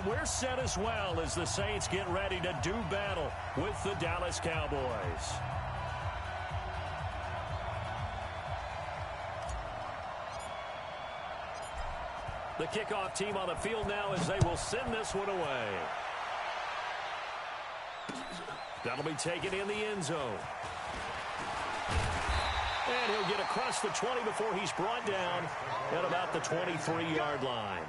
And we're set as well as the Saints get ready to do battle with the Dallas Cowboys. The kickoff team on the field now as they will send this one away. That'll be taken in the end zone. And he'll get across the 20 before he's brought down at about the 23-yard line.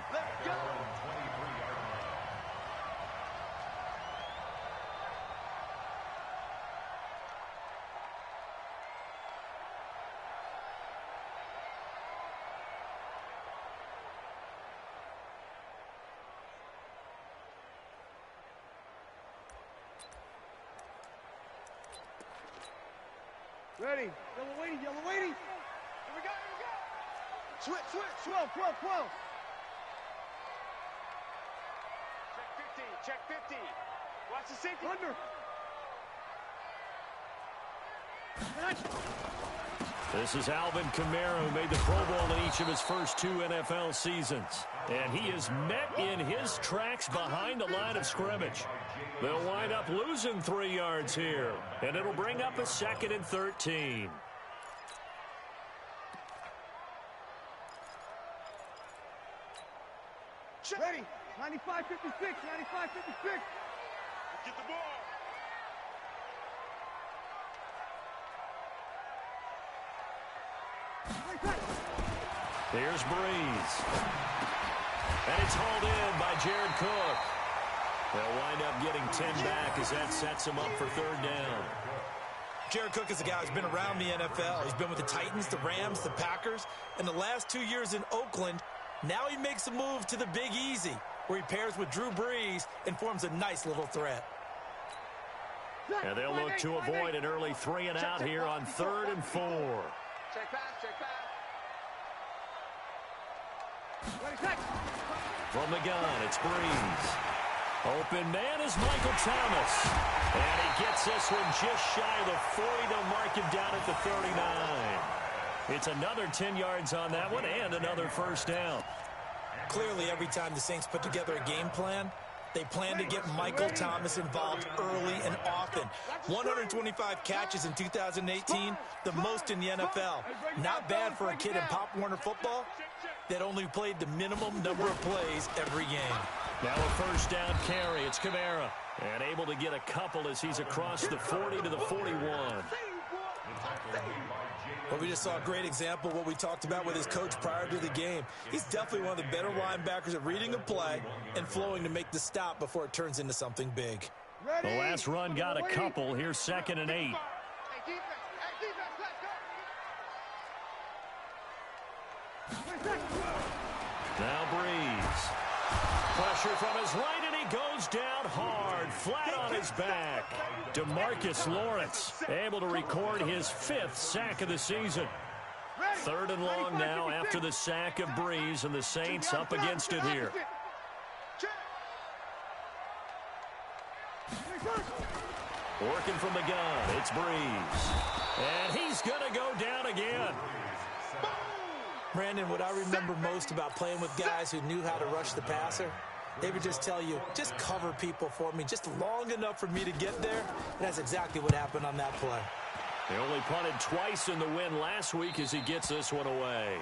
Ready. Yellow waiting, yellow waiting. Here we go, here we go. Switch, switch. 12, 12, 12. Check 50, check 50. Watch the safety. Under. This is Alvin Kamara, who made the Pro Bowl in each of his first 2 NFL seasons. And he is met in his tracks behind the line of scrimmage. They'll wind up losing 3 yards here. And it'll bring up a 2nd and 13. Ready. 95, 56, 95, 56. Get the ball. Here's Breeze. And it's hauled in by Jared Cook. They'll wind up getting 10 back as that sets him up for 3rd down. Jared Cook is a guy who's been around the NFL. He's been with the Titans, the Rams, the Packers, and the last 2 years in Oakland. Now he makes a move to the Big Easy, where he pairs with Drew Brees and forms a nice little threat. And they'll look to avoid an early 3 and out here on 3rd and 4. Check pass, check pass. From the gun, it's Breeze. Open man is Michael Thomas. And he gets this one just shy of the 40. They'll mark him down at the 39. It's another 10 yards on that one and another 1st down. Clearly, every time the Saints put together a game plan, they plan to get Michael Thomas involved early and often. 125 catches in 2018, the most in the NFL. Not bad for a kid in Pop Warner football that only played the minimum number of plays every game. Now a 1st down carry. It's Kamara. And able to get a couple as he's across the 40 to the 41. Well, we just saw a great example of what we talked about with his coach prior to the game. He's definitely one of the better linebackers at reading a play and flowing to make the stop before it turns into something big. The last run got a couple. Here's 2nd and 8. Now Breeze. Pressure from his right, and he goes down hard, flat on his back. DeMarcus Lawrence able to record his 5th sack of the season. 3rd and long now after the sack of Breeze, and the Saints up against it here. Working from the gun, it's Breeze. And he's going to go down again. Brandon, what I remember most about playing with guys who knew how to rush the passer, they would just tell you, just cover people for me, just long enough for me to get there. And that's exactly what happened on that play. They only punted twice in the win last week as he gets this one away.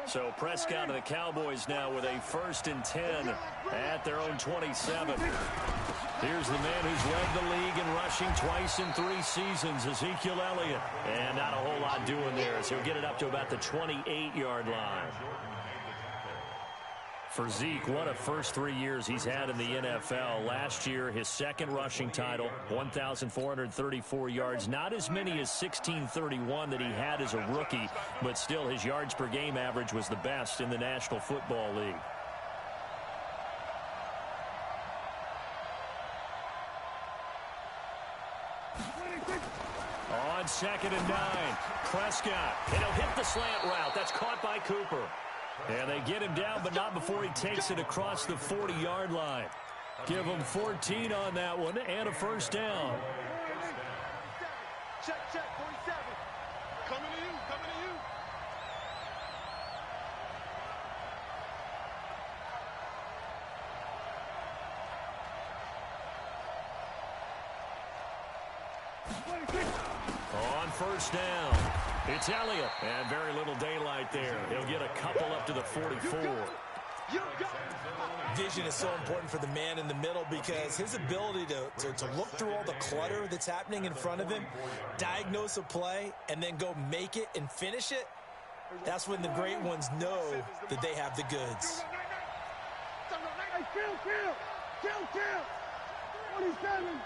So Prescott and the Cowboys now with a 1st and 10 at their own 27. Here's the man who's led the league in rushing twice in 3 seasons, Ezekiel Elliott. And not a whole lot doing there as he'll get it up to about the 28-yard line. For Zeke, what a first 3 years he's had in the NFL. Last year, his 2nd rushing title, 1,434 yards. Not as many as 1,631 that he had as a rookie, but still his yards per game average was the best in the National Football League. On 2nd and 9, Prescott. And he'll hit the slant route. That's caught by Cooper. And they get him down, but not before he takes it across the 40-yard line. Give him 14 on that one and a first down. Check, 47. Coming to you, coming to you. On first down, it's Elliott. And very little daylight there. He'll get a couple up to the 44. Vision is so important for the man in the middle because his ability to look through all the clutter that's happening in front of him, diagnose a play, and then go make it and finish it, that's when the great ones know that they have the goods. Kill. 27.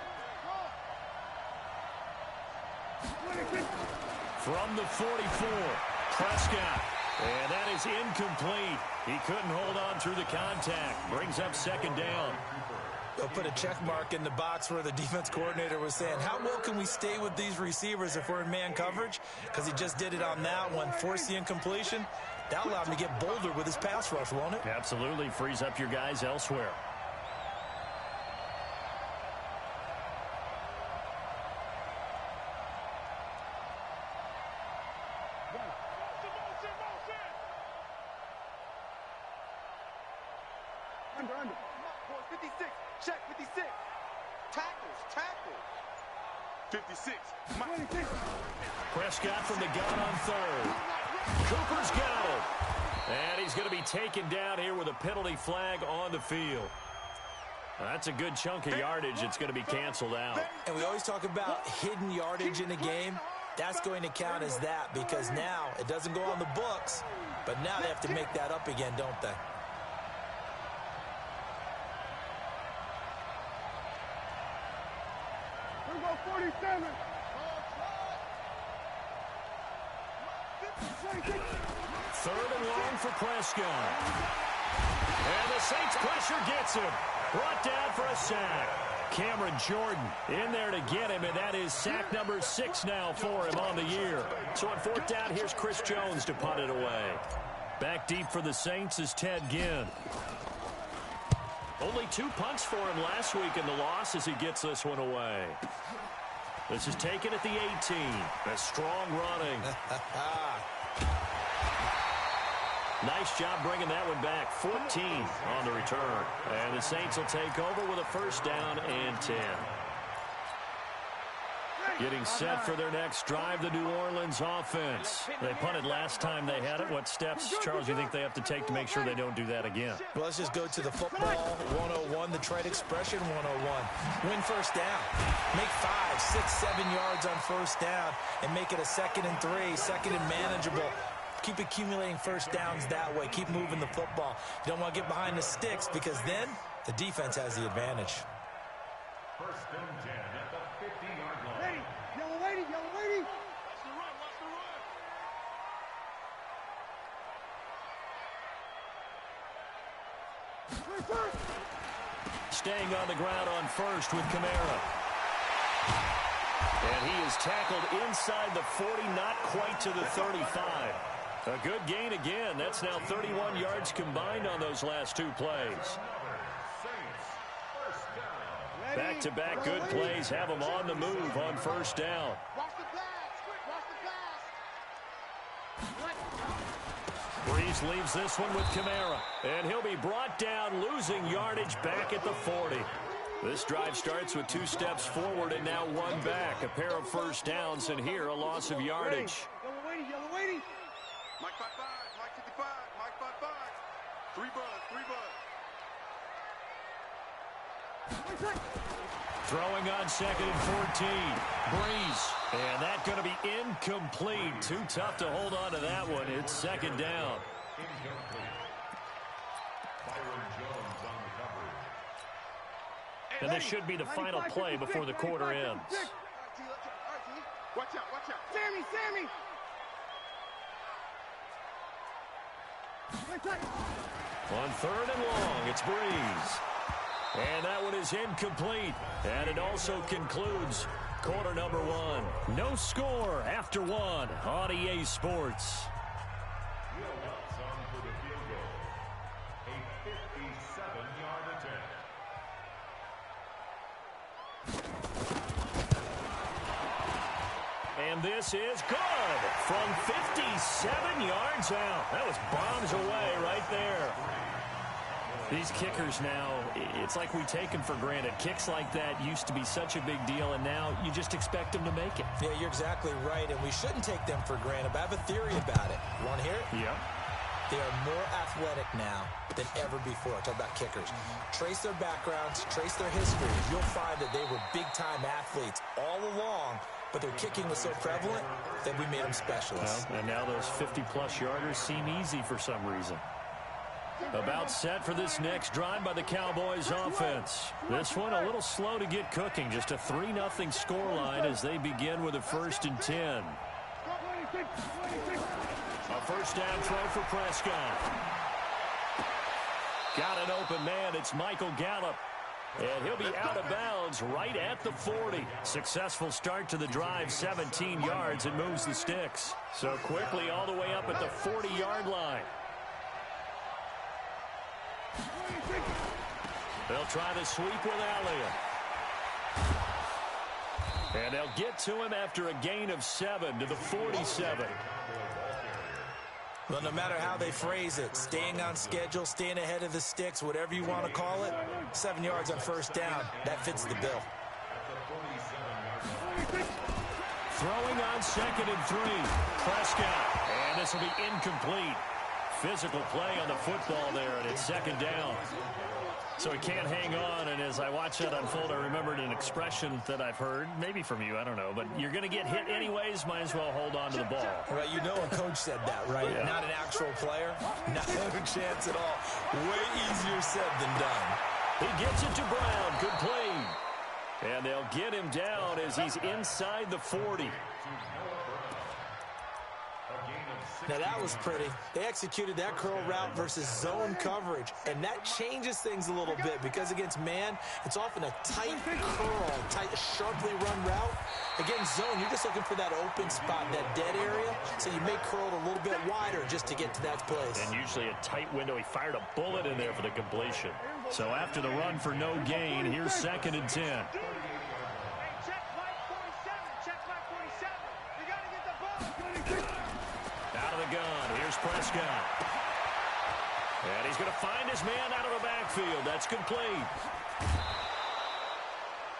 From the 44, Prescott. And that is incomplete. He couldn't hold on through the contact. Brings up second down. They'll put a check mark in the box where the defense coordinator was saying, how well can we stay with these receivers if we're in man coverage? Because he just did it on that one, forced the incompletion. That allowed him to get bolder with his pass rush, won't it? Absolutely. Frees up your guys elsewhere. Under. 56. Check, 56. Tackles. 56. 26. Prescott from the gun on third. Cooper's got him. And he's going to be taken down here with a penalty flag on the field. That's a good chunk of yardage. It's going to be canceled out. And we always talk about hidden yardage in a game. That's going to count as that because now it doesn't go on the books, but now they have to make that up again, don't they? We go 47. Third and long for Prescott. And the Saints pressure gets him. Brought down for a sack. Cameron Jordan in there to get him, and that is sack number 6 now for him on the year. So on fourth down, here's Chris Jones to punt it away. Back deep for the Saints is Ted Ginn. Only 2 punts for him last week in the loss as he gets this one away. This is taken at the 18. A strong running. Nice job bringing that one back. 14 on the return. And the Saints will take over with a first down and 10. Getting set for their next drive, the New Orleans offense. They punted last time they had it. What steps, Charles, you think they have to take to make sure they don't do that again? Well, let's just go to the football 101, the trade expression 101. Win first down. Make 5, 6, 7 yards on first down and make it a 2nd and 3, second and manageable. Keep accumulating first downs that way. Keep moving the football. You don't want to get behind the sticks because then the defense has the advantage. First and 10 at the 50-yard line. Lady, yellow lady. Watch the run. Staying on the ground on first with Kamara. And he is tackled inside the 40, not quite to the 35. A good gain again. That's now 31 yards combined on those last 2 plays. Back-to-back good plays have them on the move on first down. Watch the pass. Breeze leaves this one with Kamara. And he'll be brought down, losing yardage back at the 40. This drive starts with 2 steps forward and now 1 back. A pair of first downs, and here a loss of yardage. Yellow lady. Mike 55, Mike 55, Mike 55. 3 buzz. Throwing on 2nd and 14. Breeze. And that's going to be incomplete. Too tough to hold on to that one. It's 2nd down. And this should be the final play before the quarter ends. Watch out. Sammy. On 3rd and long, it's Breeze. And that one is incomplete. And it also concludes quarter number 1. No score after 1 on EA Sports. And this is good from 57 yards out. That was bombs away right there. These kickers now, it's like we take them for granted. Kicks like that used to be such a big deal, and now you just expect them to make it. Yeah, you're exactly right, and we shouldn't take them for granted. But I have a theory about it. You want to hear it? Yep. They are more athletic now than ever before. Talk about kickers. Trace their backgrounds, trace their history. You'll find that they were big-time athletes all along, but their kicking was so prevalent that we made them specialists. Well, and now those 50-plus yarders seem easy for some reason. About set for this next drive by the Cowboys offense. This one a little slow to get cooking. Just a 3-0 scoreline as they begin with a 1st and 10. A first down throw for Prescott. Got an open man. It's Michael Gallup. And he'll be out of bounds right at the 40. Successful start to the drive, 17 yards, and moves the sticks. So quickly all the way up at the 40-yard line. They'll try the sweep with Elliott. And they'll get to him after a gain of 7 to the 47. Well, no matter how they phrase it, staying on schedule, staying ahead of the sticks, whatever you want to call it, 7 yards on first down, that fits the bill. Throwing on 2nd and 3. Prescott. And this will be incomplete. Physical play on the football there, and it's 2nd down. So he can't hang on, and as I watch that unfold, I remembered an expression that I've heard, maybe from you, I don't know, but you're going to get hit anyways, might as well hold on to the ball. Right, you know a coach said that, right? Yeah. Not an actual player. Not a chance at all. Way easier said than done. He gets it to Brown, complete. And they'll get him down as he's inside the 40. Now that was pretty. They executed that curl route versus zone coverage, and that changes things a little bit because against man, it's often a tight curl, tight, sharply run route. Against zone, you're just looking for that open spot, that dead area, so you may curl it a little bit wider just to get to that place. And usually a tight window. He fired a bullet in there for the completion. So after the run for no gain, here's 2nd and 10. Prescott. And he's going to find his man out of the backfield. That's complete.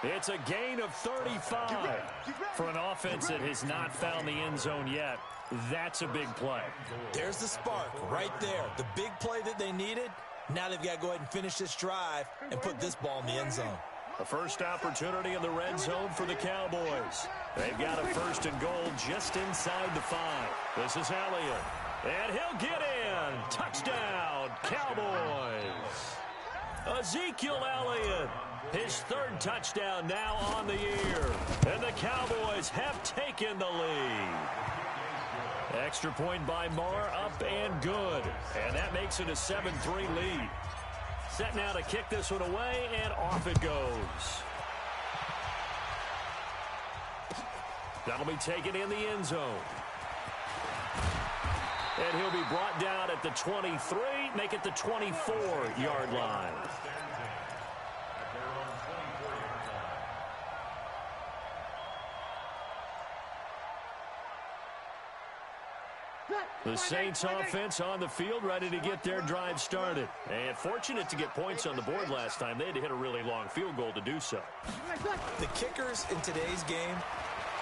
It's a gain of 35 for an offense that has not found the end zone yet. That's a big play. There's the spark right there. The big play that they needed. Now they've got to go ahead and finish this drive and put this ball in the end zone. A first opportunity in the red zone for the Cowboys. They've got a 1st and goal just inside the 5. This is Elliott. And he'll get in. Touchdown, Cowboys. Ezekiel Elliott, his 3rd touchdown now on the year. And the Cowboys have taken the lead. Extra point by Marr, up and good. And that makes it a 7-3 lead. Set now to kick this one away, and off it goes. That'll be taken in the end zone. And he'll be brought down at the 23, make it the 24-yard line. The Saints offense on the field, ready to get their drive started. And fortunate to get points on the board last time. They had to hit a really long field goal to do so. The kickers in today's game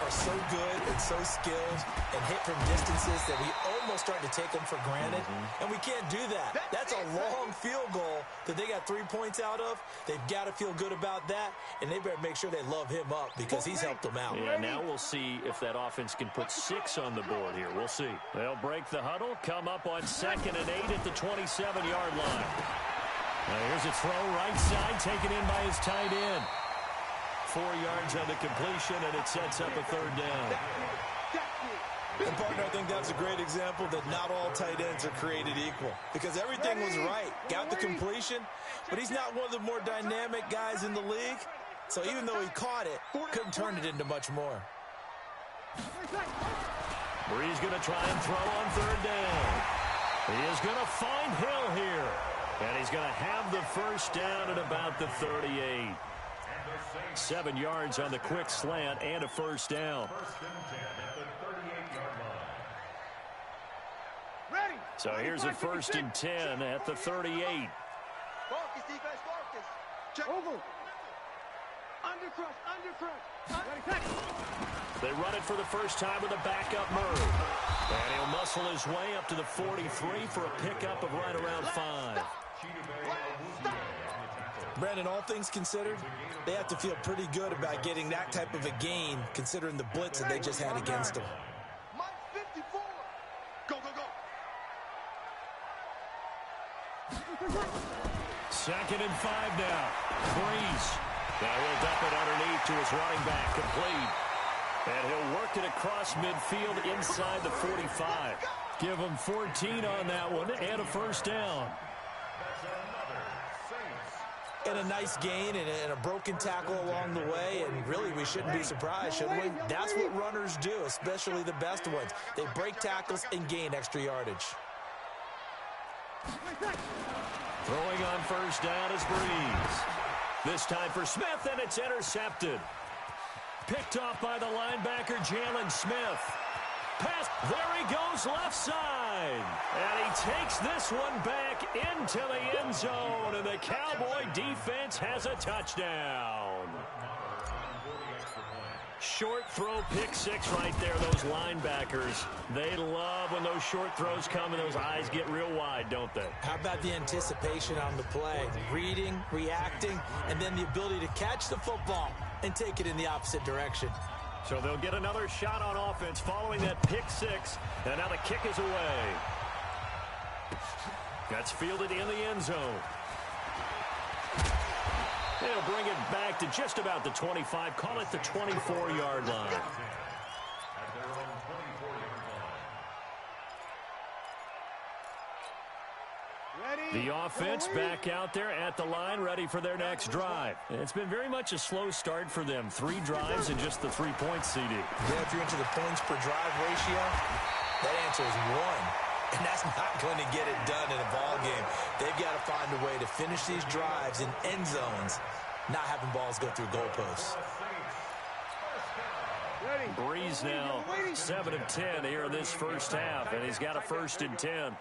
are so good and so skilled and hit from distances that we almost start to take them for granted. And we can't do that. That's a long field goal that they got 3 points out of. They've got to feel good about that, and they better make sure they love him up because he's helped them out. Yeah, now we'll see if that offense can put 6 on the board here. We'll see. They'll break the huddle, come up on 2nd and 8 at the 27-yard line. Now here's a throw right side, taken in by his tight end. 4 yards on the completion, and it sets up a 3rd down. And, partner, I think that's a great example that not all tight ends are created equal because everything was right. Got the completion, but he's not one of the more dynamic guys in the league. So even though he caught it, couldn't turn it into much more. Brees going to try and throw on 3rd down. He is going to find Hill here. And he's going to have the first down at about the 38. 7 yards on the quick slant and a first down. First and 10 at the 38-yard line. Ready. So here's a first and 10 at the 38. Focus, defense, focus. Check. Over. Undercrush. Ready, catch. They run it for the first time with a backup Murray. And he'll muscle his way up to the 43 for a pickup of right around 5. Brandon, all things considered, they have to feel pretty good about getting that type of a gain, considering the blitz that they just had against them. Mike 54. Go, go, go. Second and 5 now. Breeze. Now he'll dump it underneath to his running back, complete. And he'll work it across midfield inside the 45. Give him 14 on that one and a first down. And a nice gain and a broken tackle along the way, and really we shouldn't be surprised, should we? That's what runners do, especially the best ones. They break tackles and gain extra yardage. Throwing on first down is Breeze. This time for Smith, and it's intercepted. Picked off by the linebacker, Jalen Smith. Pass, there he goes, left side. And he takes this one back into the end zone, and the Cowboy defense has a touchdown. Short throw, pick six right there, those linebackers. They love when those short throws come and those eyes get real wide, don't they? How about the anticipation on the play? Reading, reacting, and then the ability to catch the football and take it in the opposite direction. So they'll get another shot on offense following that pick six, and now the kick is away. That's fielded in the end zone. They'll bring it back to just about the 25. Call it the 24-yard line. The offense back out there at the line, ready for their next drive. It's been very much a slow start for them. 3 drives and just the 3 points, CD. Yeah, if you're into the points per drive ratio, that answer is 1. And that's not going to get it done in a ball game. They've got to find a way to finish these drives in end zones, not having balls go through goalposts. Breeze now 7 of 10 here in this first half, and he's got a first and 10.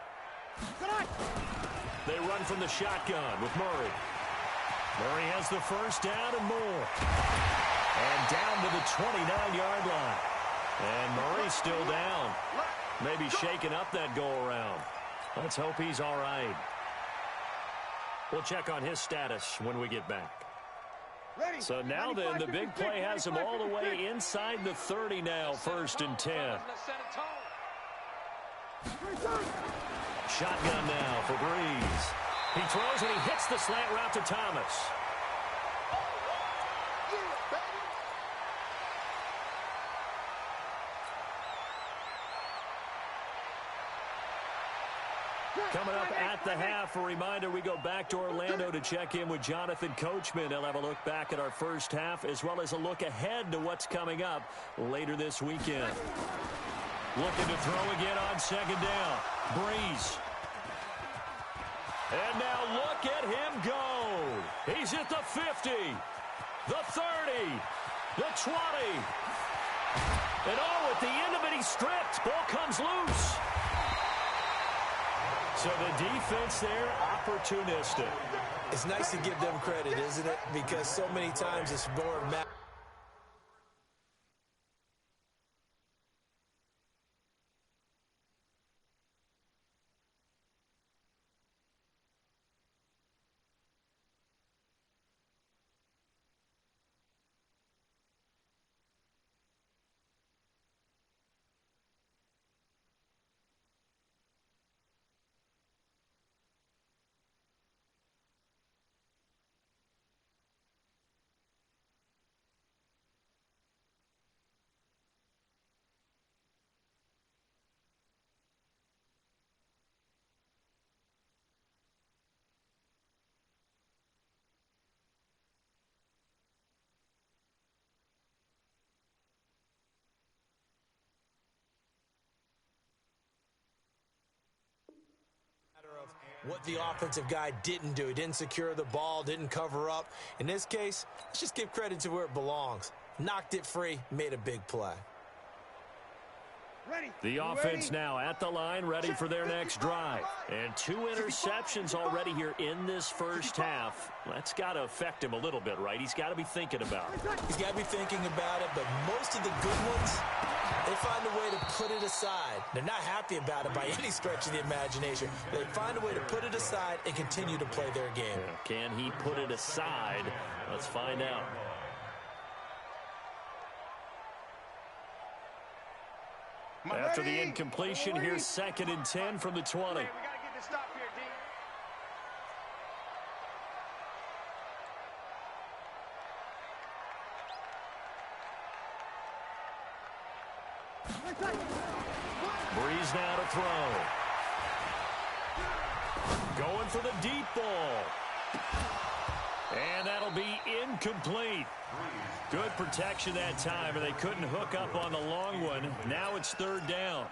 They run from the shotgun with Murray. Murray has the first down and more. And down to the 29-yard line. And Murray's still down. Maybe shaking up that go-around. Let's hope he's all right. We'll check on his status when we get back. So now then, the big play has him all the way inside the 30 now, first and 10. Shotgun now for Breeze. He throws and he hits the slant route to Thomas. Coming up at the half, a reminder, we go back to Orlando to check in with Jonathan Coachman. He'll have a look back at our first half as well as a look ahead to what's coming up later this weekend. Looking to throw again on second down. Breeze. And now look at him go. He's at the 50, the 30, the 20. And oh, at the end of it, he's stripped. Ball comes loose. So the defense there, opportunistic. It's nice to give them credit, isn't it? Because so many times it's more what the offensive guy didn't do. He didn't secure the ball, didn't cover up. In this case, let's just give credit to where it belongs. Knocked it free, made a big play. The offense now at the line, ready for their next drive. And 2 interceptions already here in this first half. That's got to affect him a little bit, right? He's got to be thinking about it. He's got to be thinking about it, but most of the good ones, they find a way to put it aside. They're not happy about it by any stretch of the imagination. They find a way to put it aside and continue to play their game. Can he put it aside? Let's find out. After the incompletion, here's 2nd and 10 from the 20. We got to get this stop here, D. Breeze now to throw. Going for the deep ball. And that'll be incomplete. Good protection that time, and they couldn't hook up on the long one. Now it's 3rd down.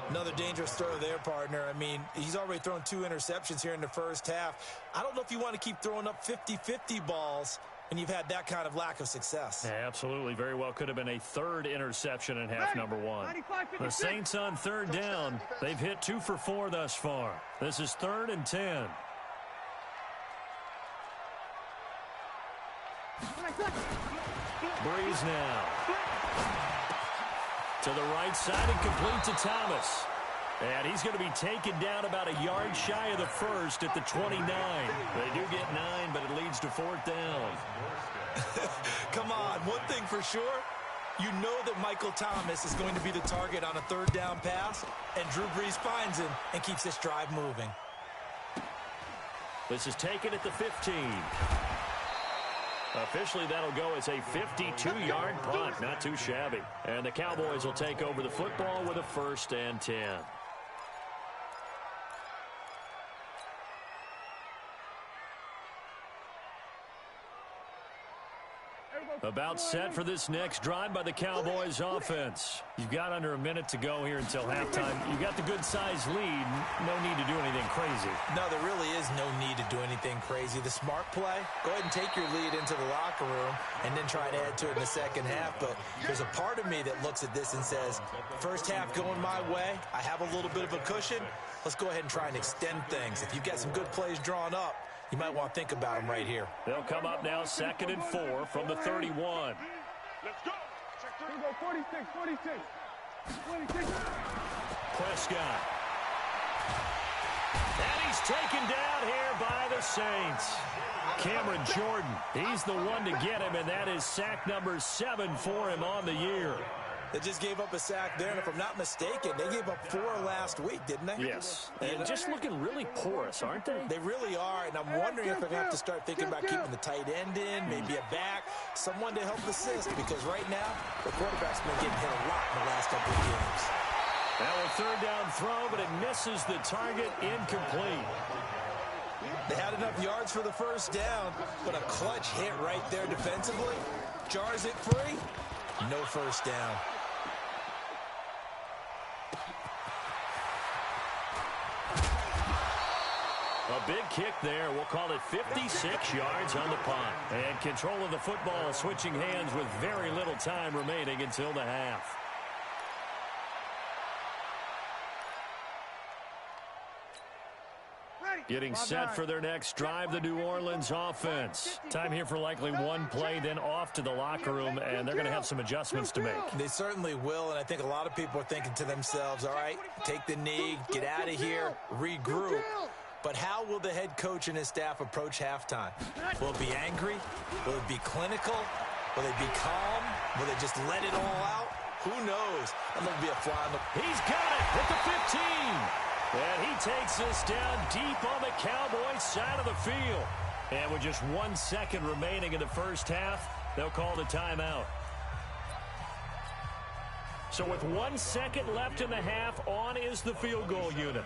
Another dangerous throw there, partner. I mean, he's already thrown 2 interceptions here in the first half. I don't know if you want to keep throwing up 50-50 balls when you've had that kind of lack of success. Yeah, absolutely. Very well could have been a 3rd interception in half number 1. The Saints on 3rd down. They've hit 2 for 4 thus far. This is 3rd and 10. Breeze now. To the right side and complete to Thomas. And he's going to be taken down about a yard shy of the first at the 29. They do get 9, but it leads to 4th down. Come on, one thing for sure. You know that Michael Thomas is going to be the target on a 3rd down pass, and Drew Brees finds him and keeps this drive moving. This is taken at the 15. Officially, that'll go as a 52-yard punt. Not too shabby. And the Cowboys will take over the football with a 1st and 10. About set for this next drive by the Cowboys offense. You've got under a minute to go here until halftime. You've got the good-sized lead. No need to do anything crazy. No, there really is no need to do anything crazy. The smart play, go ahead and take your lead into the locker room and then try to add to it in the second half. But there's a part of me that looks at this and says, first half going my way, I have a little bit of a cushion. Let's go ahead and try and extend things. If you've got some good plays drawn up, you might want to think about them right here. They'll come up now 2nd and 4 from the 31. Let's go. Here we go, 46. Prescott. And he's taken down here by the Saints. Cameron Jordan, he's the one to get him, and that is sack number 7 for him on the year. They just gave up a sack there, and if I'm not mistaken, they gave up 4 last week, didn't they? Yes. And just looking really porous, aren't they? They really are, and I'm wondering if they're going to have to start thinking about keeping the tight end in, maybe a back, someone to help assist, because right now, the quarterback's been getting hit a lot in the last couple of games. Now a 3rd down throw, but it misses the target, incomplete. They had enough yards for the first down, but a clutch hit right there defensively. Jars it free, no first down. A big kick there. We'll call it 56 yards on the punt. And control of the football switching hands with very little time remaining until the half. Getting set for their next drive, the New Orleans offense. Time here for likely one play, then off to the locker room, and they're going to have some adjustments to make. They certainly will, and I think a lot of people are thinking to themselves, all right, take the knee, get out of here, regroup. But how will the head coach and his staff approach halftime? Will it be angry? Will it be clinical? Will they be calm? Will they just let it all out? Who knows? I'm going to be a fly on the... He's got it at the 15. And he takes this down deep on the Cowboys side of the field. And with just 1 second remaining in the first half, they'll call the timeout. So with 1 second left in the half, on is the field goal unit.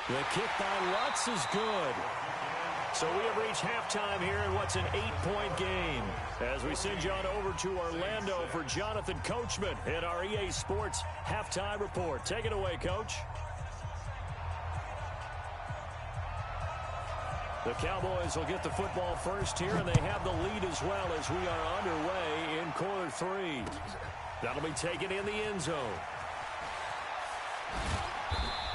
The kick by Lutz is good. So we have reached halftime here in what's an 8-point game. As we send you on over to Orlando for Jonathan Coachman in our EA Sports Halftime Report. Take it away, Coach. The Cowboys will get the football first here, and they have the lead as well as we are underway in quarter 3. That'll be taken in the end zone.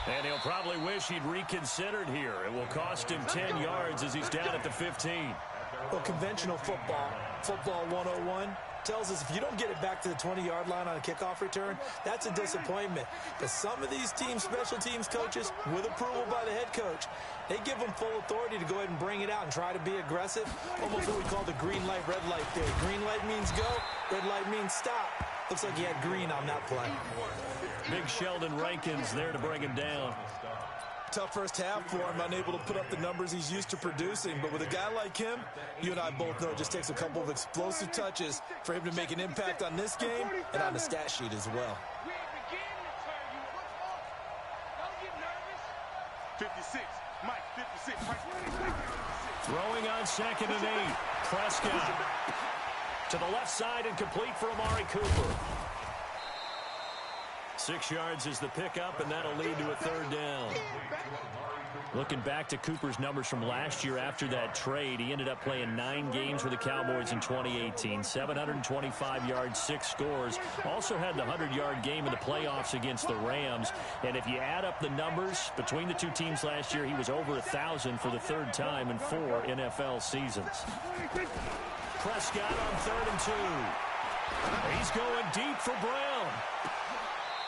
And he'll probably wish he'd reconsidered here. It will cost him 10 yards as he's down at the 15. Well, conventional football 101, tells us if you don't get it back to the 20-yard line on a kickoff return, that's a disappointment. But some of these teams, special teams coaches, with approval by the head coach, they give them full authority to go ahead and bring it out and try to be aggressive. Almost what we call the green light, red light theory. Green light means go, red light means stop. Looks like he had green on that play. Big Sheldon Rankins there to bring him down. Tough first half for him, unable to put up the numbers he's used to producing. But with a guy like him, you and I both know it just takes a couple of explosive touches for him to make an impact on this game and on the stat sheet as well. 56, Mike, 56, Mike. Throwing on 2nd and 8. Prescott to the left side and complete for Amari Cooper. 6 yards is the pickup, and that'll lead to a 3rd down. Looking back to Cooper's numbers from last year after that trade, he ended up playing 9 games for the Cowboys in 2018. 725 yards, 6 scores. Also had the 100-yard game in the playoffs against the Rams. And if you add up the numbers between the two teams last year, he was over 1,000 for the 3rd time in 4 NFL seasons. Prescott on 3rd and 2. He's going deep for Brown.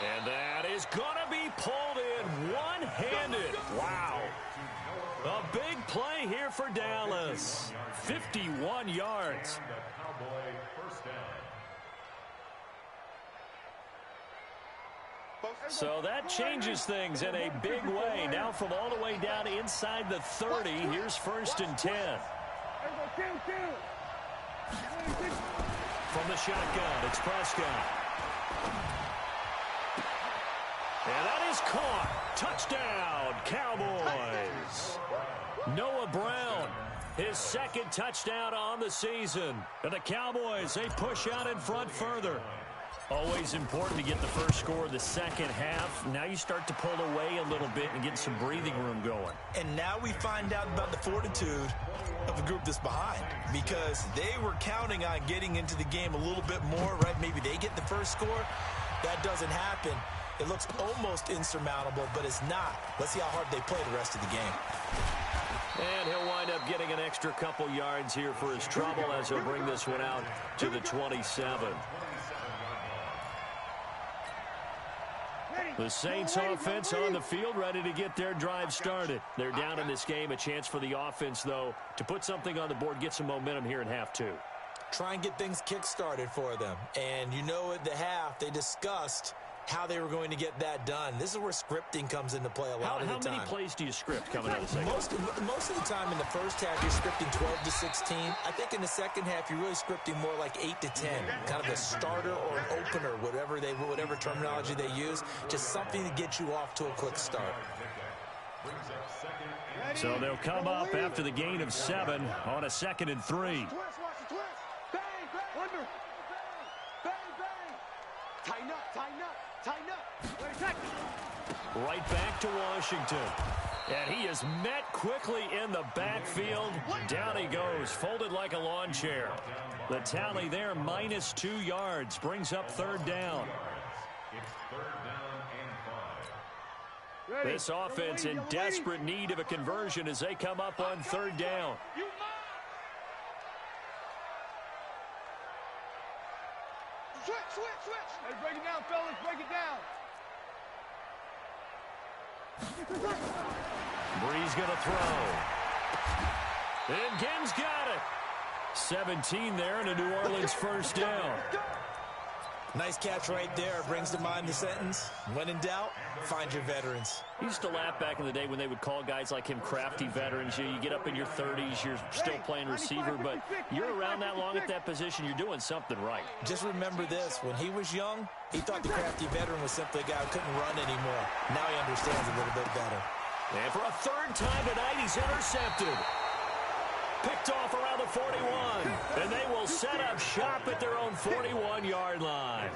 And that is going to be pulled in one-handed. Wow. A big play here for Dallas. 51 yards. So that changes things in a big way. Now from all the way down inside the 30, here's 1st and 10. From the shotgun, it's Prescott. And that is caught. Touchdown, Cowboys. Noah Brown, his 2nd touchdown on the season. And the Cowboys, they push out in front further. Always important to get the first score of the second half. Now you start to pull away a little bit and get some breathing room going. And now we find out about the fortitude of the group that's behind, because they were counting on getting into the game a little bit more, right? Maybe they get the first score. That doesn't happen. It looks almost insurmountable, but it's not. Let's see how hard they play the rest of the game. And he'll wind up getting an extra couple yards here for his trouble as he'll bring this one out to the 27. The Saints offense on the field, ready to get their drive started. They're down in this game. A chance for the offense, though, to put something on the board, get some momentum here in half 2. Try and get things kick-started for them. And you know at the half, they discussed how they were going to get that done. This is where scripting comes into play a lot of the time. How many plays do you script coming out of the second? Most of the time in the first half, you're scripting 12 to 16. I think in the second half, you're really scripting more like 8 to 10. Kind of a starter or an opener, whatever terminology they use. Just something to get you off to a quick start. So they'll come up after the gain of 7 on a 2nd and 3. Right back to Washington. And he is met quickly in the backfield. Down he goes, folded like a lawn chair. The tally there, minus 2 yards, brings up 3rd down. This offense in desperate need of a conversion as they come up on 3rd down. Switch. Hey, break it down, fellas. Break it down. Breeze going to throw. And Gibbs got it. 17 there and a New Orleans 1st down. Nice catch right there. Brings to mind the sentence, when in doubt, find your veterans. I used to laugh back in the day when they would call guys like him crafty veterans. You get up in your 30s, you're still playing receiver, but you're around that long at that position, you're doing something right. Just remember this, when he was young, he thought the crafty veteran was simply a guy who couldn't run anymore. Now he understands a little bit better. And for a 3rd time tonight, he's intercepted. Picked off around the 41. And they will set up shop at their own 41-yard line.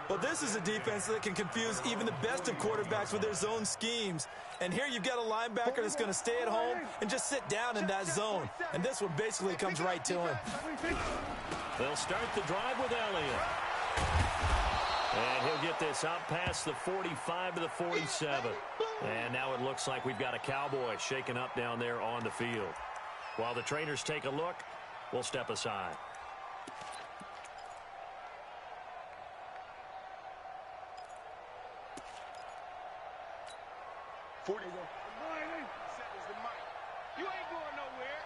Well, this is a defense that can confuse even the best of quarterbacks with their zone schemes. And here you've got a linebacker that's going to stay at home and just sit down in that zone. And this one basically comes right to him. They'll start the drive with Elliott. And he'll get this out past the 45 to the 47. And now it looks like we've got a Cowboy shaken up down there on the field. While the trainers take a look, we'll step aside. You ain't going nowhere.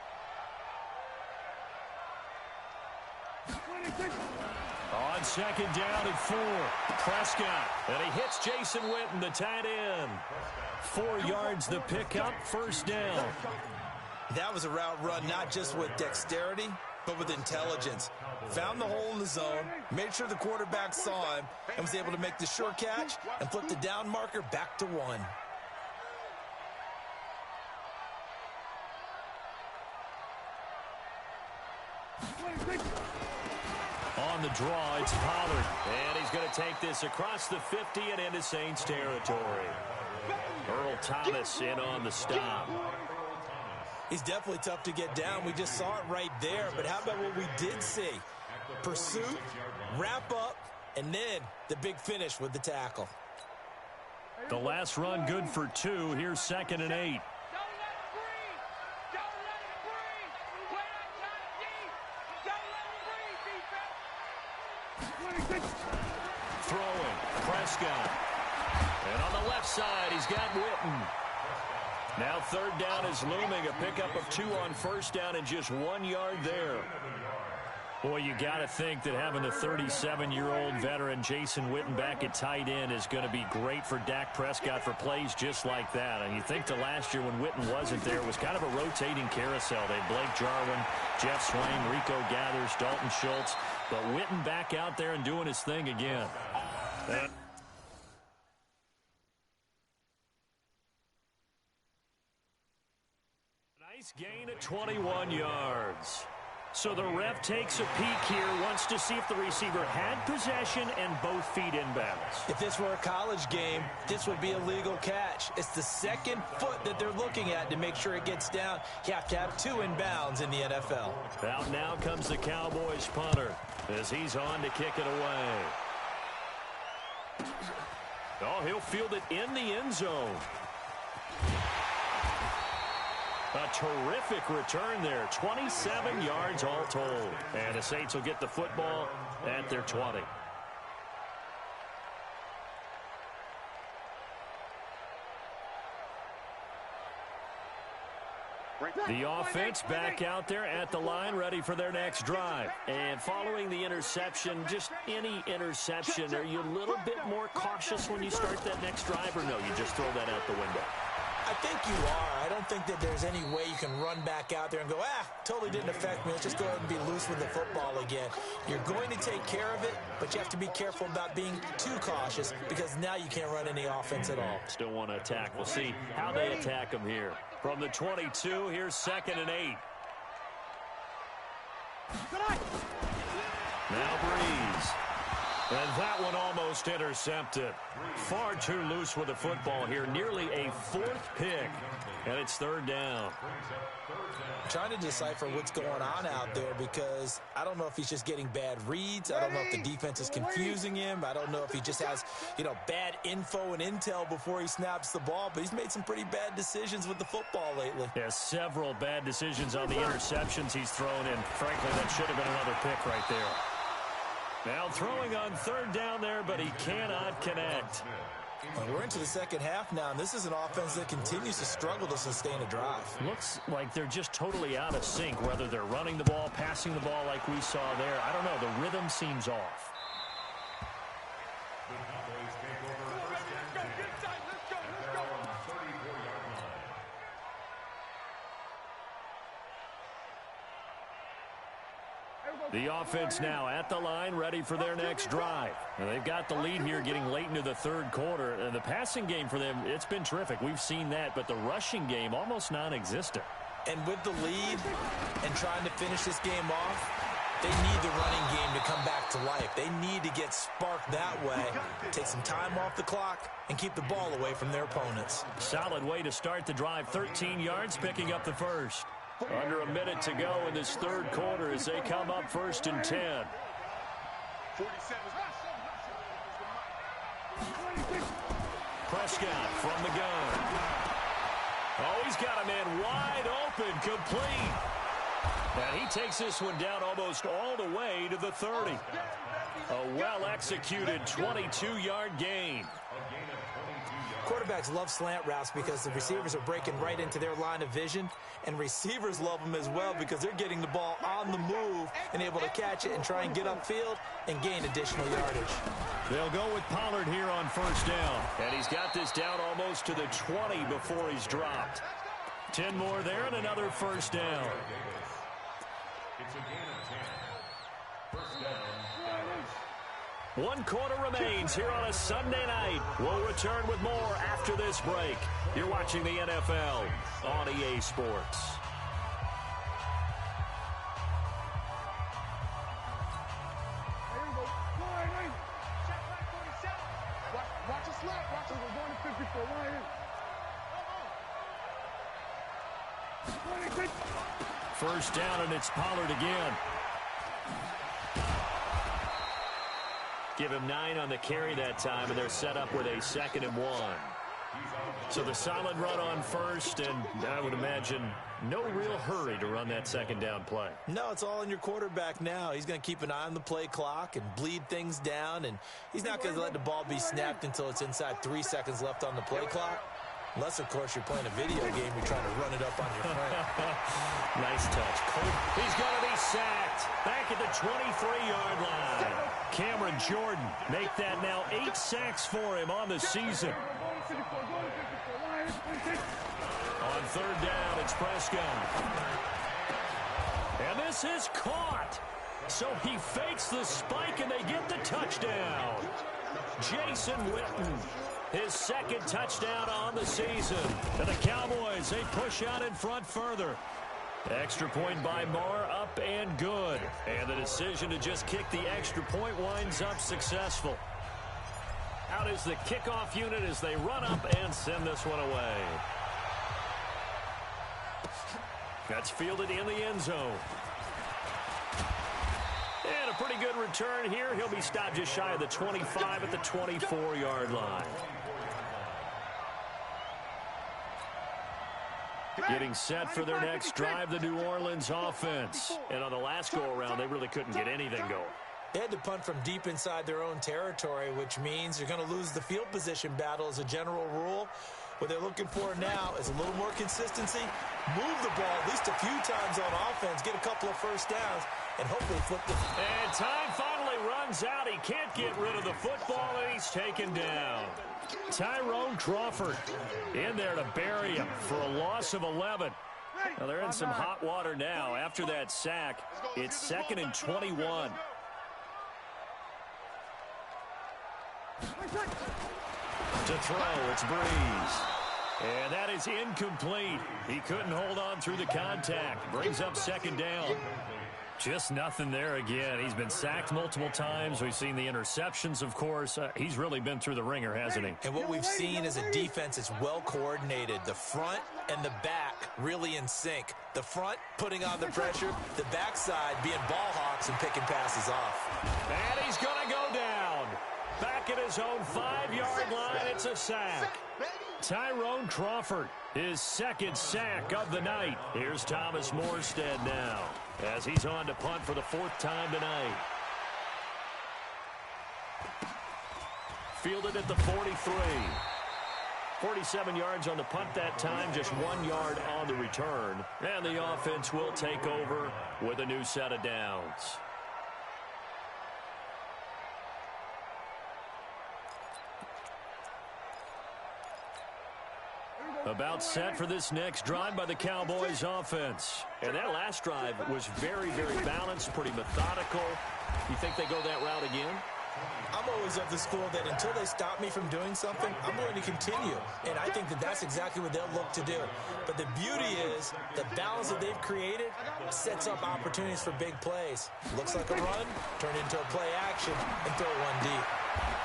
On second down and 4, Prescott. And he hits Jason Witten, the tight end. 4 yards the pickup, first down. That was a route run not just with dexterity, but with intelligence. Found the hole in the zone, made sure the quarterback saw him, and was able to make the short catch and flip the down marker back to 1. On the draw, it's Pollard. And he's going to take this across the 50 and into Saints territory. Earl Thomas in on the stop. He's definitely tough to get down. We just saw it right there. But how about what we did see? Pursuit, wrap up, and then the big finish with the tackle. The last run good for 2. Here's 2nd and 8. Throwing, Prescott. And on the left side, he's got Witten. Now 3rd down is looming. A pickup of 2 on 1st down and just 1 yard there. Boy, you got to think that having the 37-year-old veteran Jason Witten back at tight end is going to be great for Dak Prescott for plays just like that. And you think to last year when Witten wasn't there, it was kind of a rotating carousel. They had Blake Jarwin, Jeff Swain, Rico Gathers, Dalton Schultz. But Witten back out there and doing his thing again. Nice gain of 21 yards. So the ref takes a peek here, wants to see if the receiver had possession and both feet inbounds. If this were a college game, this would be a legal catch. It's the 2nd foot that they're looking at to make sure it gets down. You have to have 2 inbounds in the NFL. Out now comes the Cowboys punter as he's on to kick it away. Oh, he'll field it in the end zone. A terrific return there. 27 yards all told. And the Saints will get the football at their 20. The offense back out there at the line, ready for their next drive. And following the interception, just any interception, are you a little bit more cautious when you start that next drive, or no, you just throw that out the window? I think you are. I don't think that there's any way you can run back out there and go, totally didn't affect me. Let's just go ahead and be loose with the football again. You're going to take care of it, but you have to be careful about being too cautious because now you can't run any offense at all. Still want to attack. We'll see how they attack them here. From the 22, here's 2nd and 8. Now Breeze. And that one almost intercepted. Far too loose with the football here. Nearly a 4th pick. And it's 3rd down. I'm trying to decipher what's going on out there because I don't know if he's just getting bad reads. I don't know if the defense is confusing him. I don't know if he just has, bad info and intel before he snaps the ball. But he's made some pretty bad decisions with the football lately. Yeah, several bad decisions on the interceptions he's thrown in. Frankly, that should have been another pick right there. Now throwing on 3rd down there, but he cannot connect. Well, we're into the 2nd half now, and this is an offense that continues to struggle to sustain a drive. Looks like they're just totally out of sync, whether they're running the ball, passing the ball like we saw there. I don't know. The rhythm seems off. The offense now at the line, ready for their next drive. And they've got the lead here getting late into the 3rd quarter. And the passing game for them, it's been terrific. We've seen that, but the rushing game almost non-existent. And with the lead and trying to finish this game off, they need the running game to come back to life. They need to get sparked that way, take some time off the clock, and keep the ball away from their opponents. Solid way to start the drive. 13 yards, picking up the first. Under a minute to go in this third quarter as they come up 1st and 10. Prescott from the gun. Oh, he's got a man wide open, complete. And he takes this one down almost all the way to the 30. A well-executed 22-yard gain. Quarterbacks love slant routes because the receivers are breaking right into their line of vision, and receivers love them as well because they're getting the ball on the move and able to catch it and try and get upfield and gain additional yardage. They'll go with Pollard here on 1st down, and he's got this down almost to the 20 before he's dropped. 10 more there and another 1st down. It's a gain of 10. 1st down. 1 quarter remains here on a Sunday night. We'll return with more after this break. You're watching the NFL on EA Sports. Watch us left. Watch us. We're going to 54. Right here. 1st down, and it's Pollard again. Give him 9 on the carry that time, and they're set up with a 2nd and 1. So the solid run on 1st, and I would imagine no real hurry to run that 2nd down play. No, it's all in your quarterback now. He's going to keep an eye on the play clock and bleed things down, and he's not going to let the ball be snapped until it's inside 3 seconds left on the play clock. Unless, of course, you're playing a video game, you're trying to run it up on your friend. Nice touch. He's going to be sacked back at the 23-yard line. Cameron Jordan make that now 8 sacks for him on the season. On 3rd down, it's Prescott. And this is caught. So he fakes the spike, and they get the touchdown. Jason Witten, his 2nd touchdown on the season. And the Cowboys, they push out in front further. Extra point by Marr, up and good. And the decision to just kick the extra point winds up successful. Out is the kickoff unit as they run up and send this one away. That's fielded in the end zone. And a pretty good return here. He'll be stopped just shy of the 25 at the 24-yard line. Getting set for their next drive, the New Orleans offense. And on the last go-around, they really couldn't get anything going. They had to punt from deep inside their own territory, which means you're going to lose the field position battle as a general rule. What they're looking for now is a little more consistency, move the ball at least a few times on offense, get a couple of 1st downs, and hopefully flip the... And time finally runs out. He can't get rid of the football, and he's taken down. Tyrone Crawford in there to bury him for a loss of 11. Now they're in some hot water now. After that sack, it's 2nd and 21. To throw, it's Breeze. And that is incomplete. He couldn't hold on through the contact. Brings up 2nd down. Just nothing there again. He's been sacked multiple times. We've seen the interceptions, of course. He's really been through the ringer, hasn't he? And what we've seen is a defense that's well coordinated. The front and the back really in sync. The front putting on the pressure, the backside being ball hawks and picking passes off. And he's going to go down. Back at his own 5-yard line, it's a sack. Tyrone Crawford, his 2nd sack of the night. Here's Thomas Morstead now, as he's on to punt for the 4th time tonight. Fielded at the 43. 47 yards on the punt that time, just 1 yard on the return. And the offense will take over with a new set of downs. About set for this next drive by the Cowboys offense. And that last drive was very, very balanced, pretty methodical. You think they go that route again? I'm always of the school that until they stop me from doing something, I'm going to continue. And I think that that's exactly what they'll look to do. But the beauty is the balance that they've created sets up opportunities for big plays. Looks like a run, turn into a play action, and throw one deep.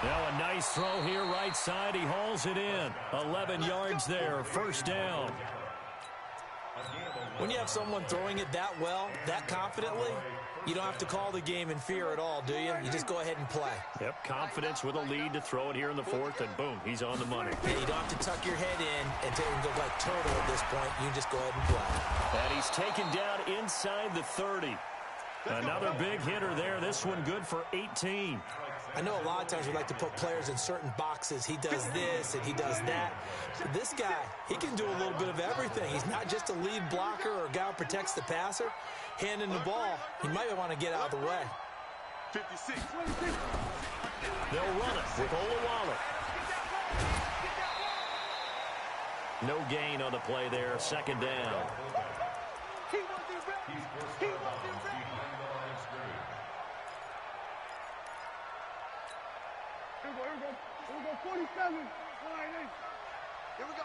Now a nice throw here right side. He hauls it in. 11 yards there, first down. When you have someone throwing it that well, that confidently, you don't have to call the game in fear at all, do you? You just go ahead and play. Yep, confidence with a lead to throw it here in the fourth, and boom, he's on the money. Yeah, you don't have to tuck your head in and go like turtle at this point. You can just go ahead and play. And he's taken down inside the 30. Another big hitter there. This one good for 18. I know a lot of times we like to put players in certain boxes. He does this and he does that. But this guy, he can do a little bit of everything. He's not just a lead blocker or a guy who protects the passer. Handing the ball, he might want to get out of the way. 56. They'll run it with Oluwole. No gain on the play there. Second down. Here we go, 47. All right, here we go.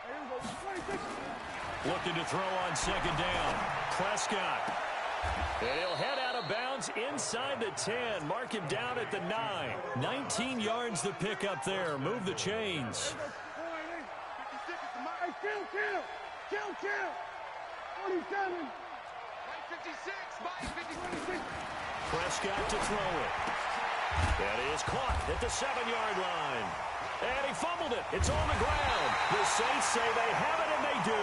Here we go, 26. Looking to throw on second down. Prescott. And he'll head out of bounds inside the 10. Mark him down at the 9. 19 yards to pick up there. Move the chains. All right, 56 is mine. Chill. 47. 56, Mike, 56. Prescott to throw it. That is caught at the 7-yard line. And he fumbled it. It's on the ground. The Saints say they have it, and they do.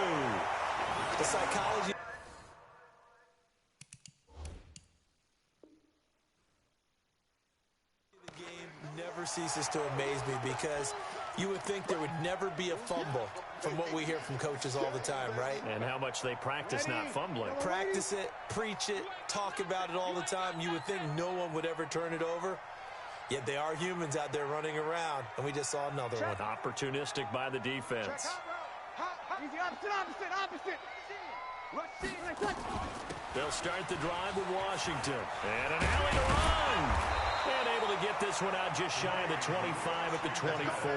The psychology. The game never ceases to amaze me because you would think there would never be a fumble from what we hear from coaches all the time, right? And how much they practice not fumbling. Practice it, preach it, talk about it all the time. You would think no one would ever turn it over. Yet they are humans out there running around, and we just saw another one. Opportunistic by the defense. Easy, opposite. They'll start the drive with Washington. And an alley to run. And able to get this one out just shy of the 25 at the 24.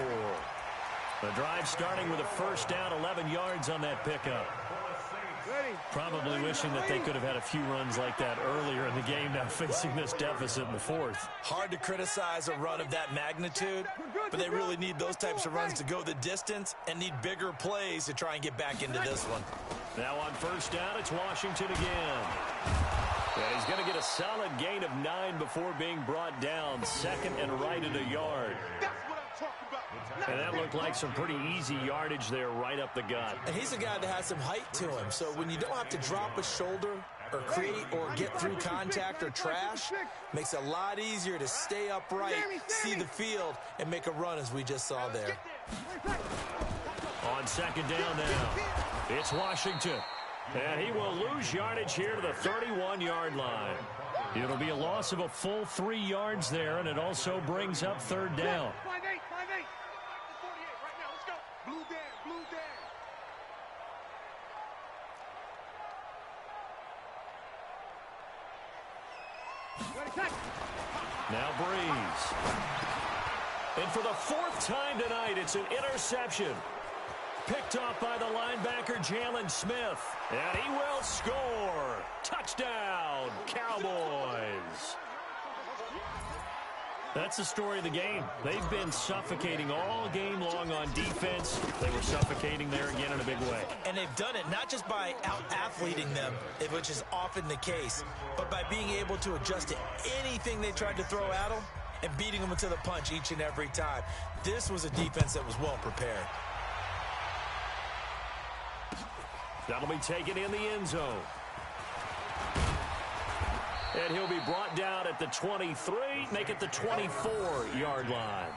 The drive starting with a first down, 11 yards on that pickup. Probably wishing that they could have had a few runs like that earlier in the game, now facing this deficit in the fourth. Hard to criticize a run of that magnitude, but they really need those types of runs to go the distance and need bigger plays to try and get back into this one. Now on first down, it's Washington again. And he's going to get a solid gain of 9 before being brought down. Second and right at a yard. And that looked like some pretty easy yardage there right up the gut. And he's a guy that has some height to him, so when you don't have to drop a shoulder or create or get through contact or trash, makes it a lot easier to stay upright, see the field, and make a run as we just saw there. On second down now, it's Washington. And he will lose yardage here to the 31-yard line. It'll be a loss of a full 3 yards there, and it also brings up third down. 5-8. 48 right now. Let's go. Blue Dan. Now Breeze. And for the fourth time tonight, it's an interception. Picked off by the linebacker, Jalen Smith. And he will score. Touchdown, Cowboys. That's the story of the game. They've been suffocating all game long on defense. They were suffocating there again in a big way. And they've done it not just by out-athleting them, which is often the case, but by being able to adjust to anything they tried to throw at them and beating them into the punch each and every time. This was a defense that was well prepared. That'll be taken in the end zone. And he'll be brought down at the 23, make it the 24-yard line.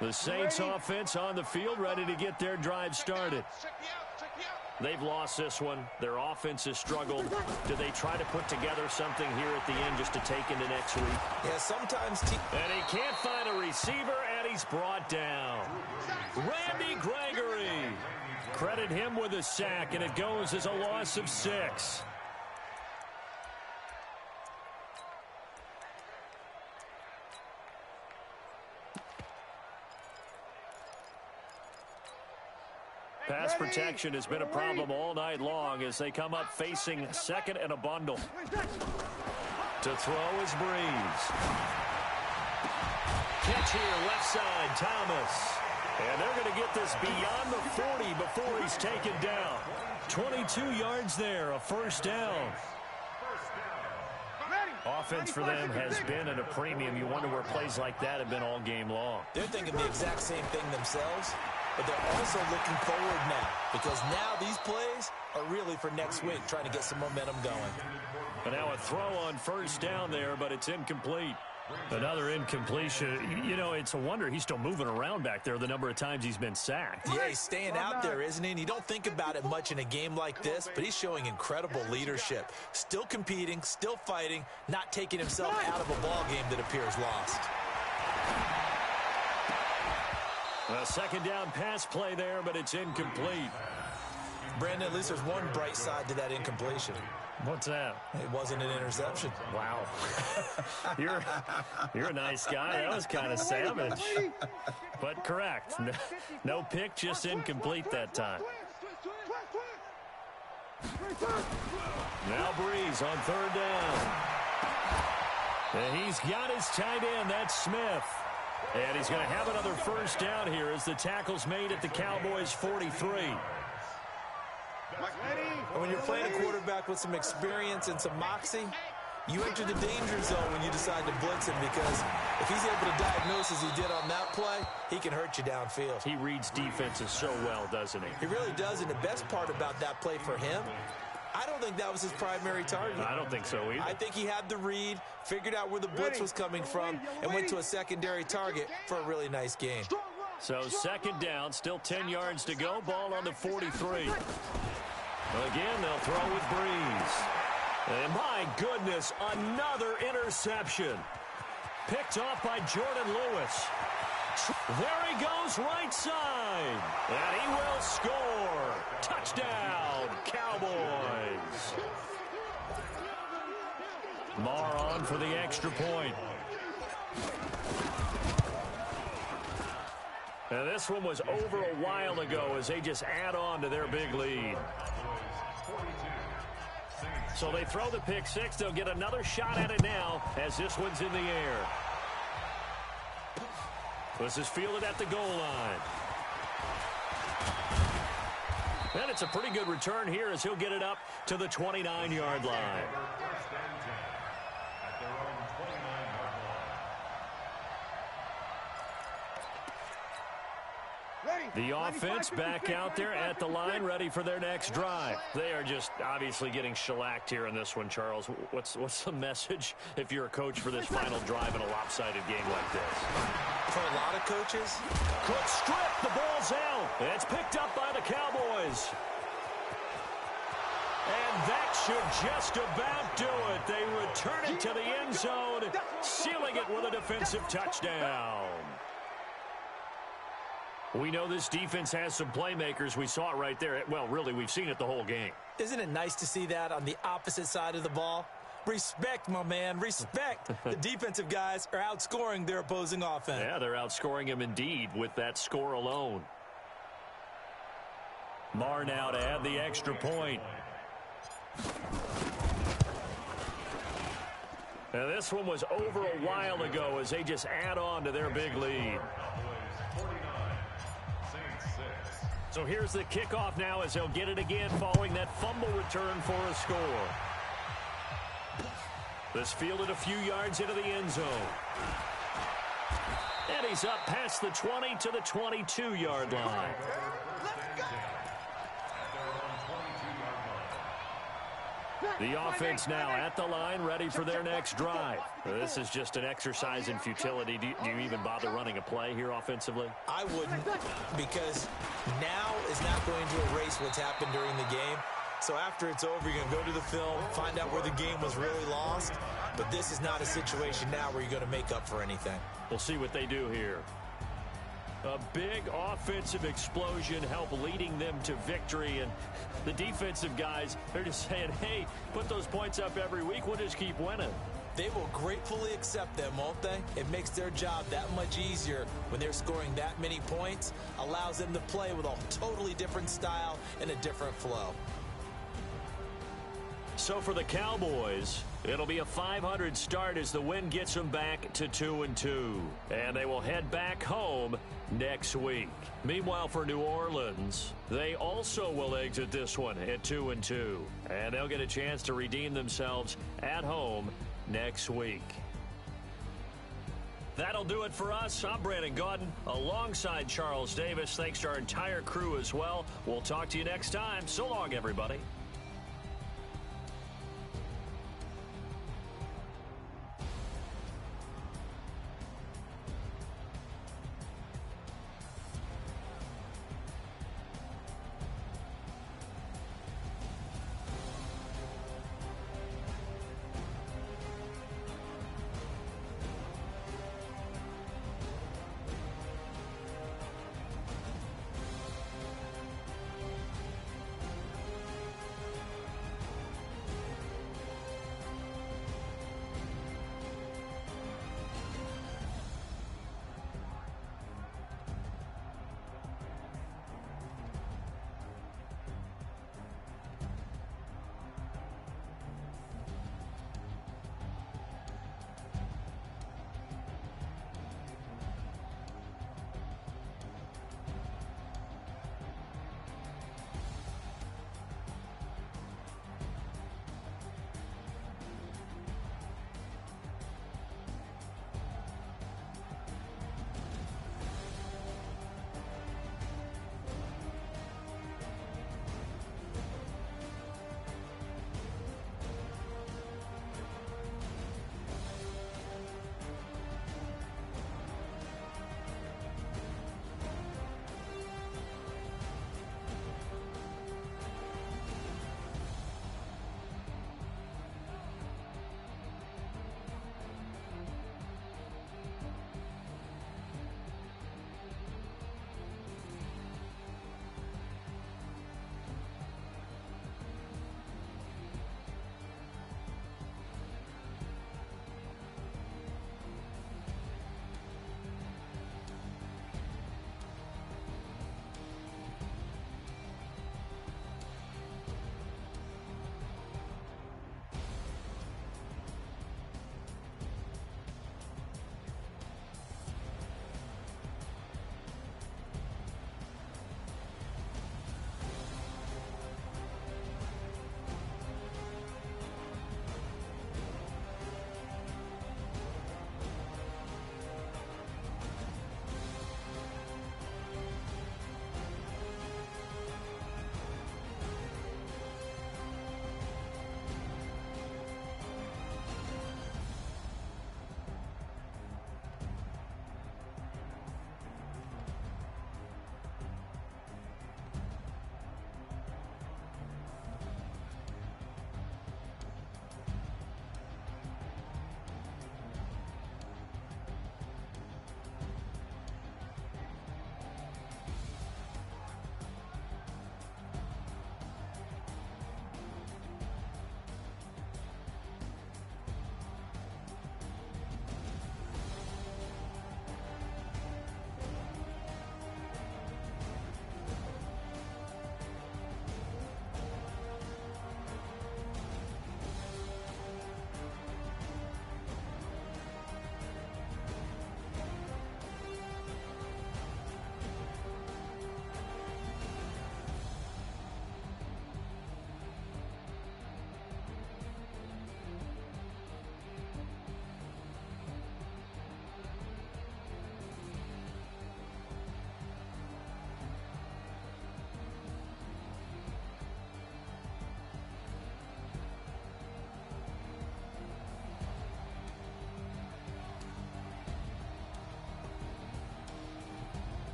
The Saints offense on the field, ready to get their drive started. They've lost this one. Their offense has struggled. Do they try to put together something here at the end just to take into next week? Yeah, sometimes. And he can't find a receiver, and he's brought down. Randy Gregory. Credit him with a sack, and it goes as a loss of 6. Pass protection has been a problem all night long as they come up facing second and a bundle. To throw is Breeze. Catch here, left side, Thomas. And they're going to get this beyond the 40 before he's taken down. 22 yards there, a first down. Offense for them has been at a premium. You wonder where plays like that have been all game long. They're thinking the exact same thing themselves. But they're also looking forward now because now these plays are really for next week, trying to get some momentum going. And now a throw on first down there, but it's incomplete. Another incompletion. You know, it's a wonder he's still moving around back there the number of times he's been sacked. Yeah, he's staying out there, isn't he? And you don't think about it much in a game like this, but he's showing incredible leadership. Still competing, still fighting, not taking himself out of a ball game that appears lost. A second down pass play there, but it's incomplete. Brandon, at least there's one bright side to that incompletion. What's that? It wasn't an interception. Wow. You're a nice guy. That was kind of savage. But correct. No pick, just incomplete that time. Now Breeze on third down. And he's got his tight end. That's Smith. And he's going to have another first down here as the tackle's made at the Cowboys' 43. And when you're playing a quarterback with some experience and some moxie, you enter the danger zone when you decide to blitz him because if he's able to diagnose as he did on that play, he can hurt you downfield. He reads defenses so well, doesn't he? He really does, and the best part about that play for him, I don't think that was his primary target. I don't think so either. I think he had the read, figured out where the blitz was coming from, and went to a secondary target for a really nice gain. So second down, still 10 yards to go. Ball on the 43. Again, they'll throw with Breeze. And my goodness, another interception. Picked off by Jordan Lewis. There he goes, right side. And he will score. Touchdown, Cowboys. Marr on for the extra point. And this one was over a while ago as they just add on to their big lead. So they throw the pick six. They'll get another shot at it now as this one's in the air. This is fielded at the goal line. And it's a pretty good return here as he'll get it up to the 29-yard line. The offense back out there at the line, ready for their next drive. They are just obviously getting shellacked here in this one, Charles. What's the message if you're a coach for this final drive in a lopsided game like this? For a lot of coaches, Cook strip, the ball's out. It's picked up by the Cowboys. And that should just about do it. They return it to the end zone, sealing it with a defensive touchdown. We know this defense has some playmakers. We saw it right there. Well, really, we've seen it the whole game. Isn't it nice to see that on the opposite side of the ball? Respect, my man, respect. The defensive guys are outscoring their opposing offense. Yeah, they're outscoring him indeed with that score alone. Marr now to add the extra point. Now, this one was over a while ago as they just add on to their big lead. So here's the kickoff now as they'll get it again following that fumble return for a score. This fielded a few yards into the end zone. And he's up past the 20 to the 22-yard line. The offense now at the line, ready for their next drive. This is just an exercise in futility. Do you even bother running a play here offensively? I wouldn't, because now is not going to erase what's happened during the game. So after it's over, you're going to go to the film, find out where the game was really lost. But this is not a situation now where you're going to make up for anything. We'll see what they do here. A big offensive explosion helped leading them to victory. And the defensive guys, they're just saying, hey, put those points up every week. We'll just keep winning. They will gratefully accept them, won't they? It makes their job that much easier when they're scoring that many points. Allows them to play with a totally different style and a different flow. So for the Cowboys, it'll be a .500 start as the win gets them back to 2-2. And they will head back home next week. Meanwhile, for New Orleans, they also will exit this one at 2-2. And they'll get a chance to redeem themselves at home next week. That'll do it for us. I'm Brandon Gaudin alongside Charles Davis. Thanks to our entire crew as well. We'll talk to you next time. So long, everybody.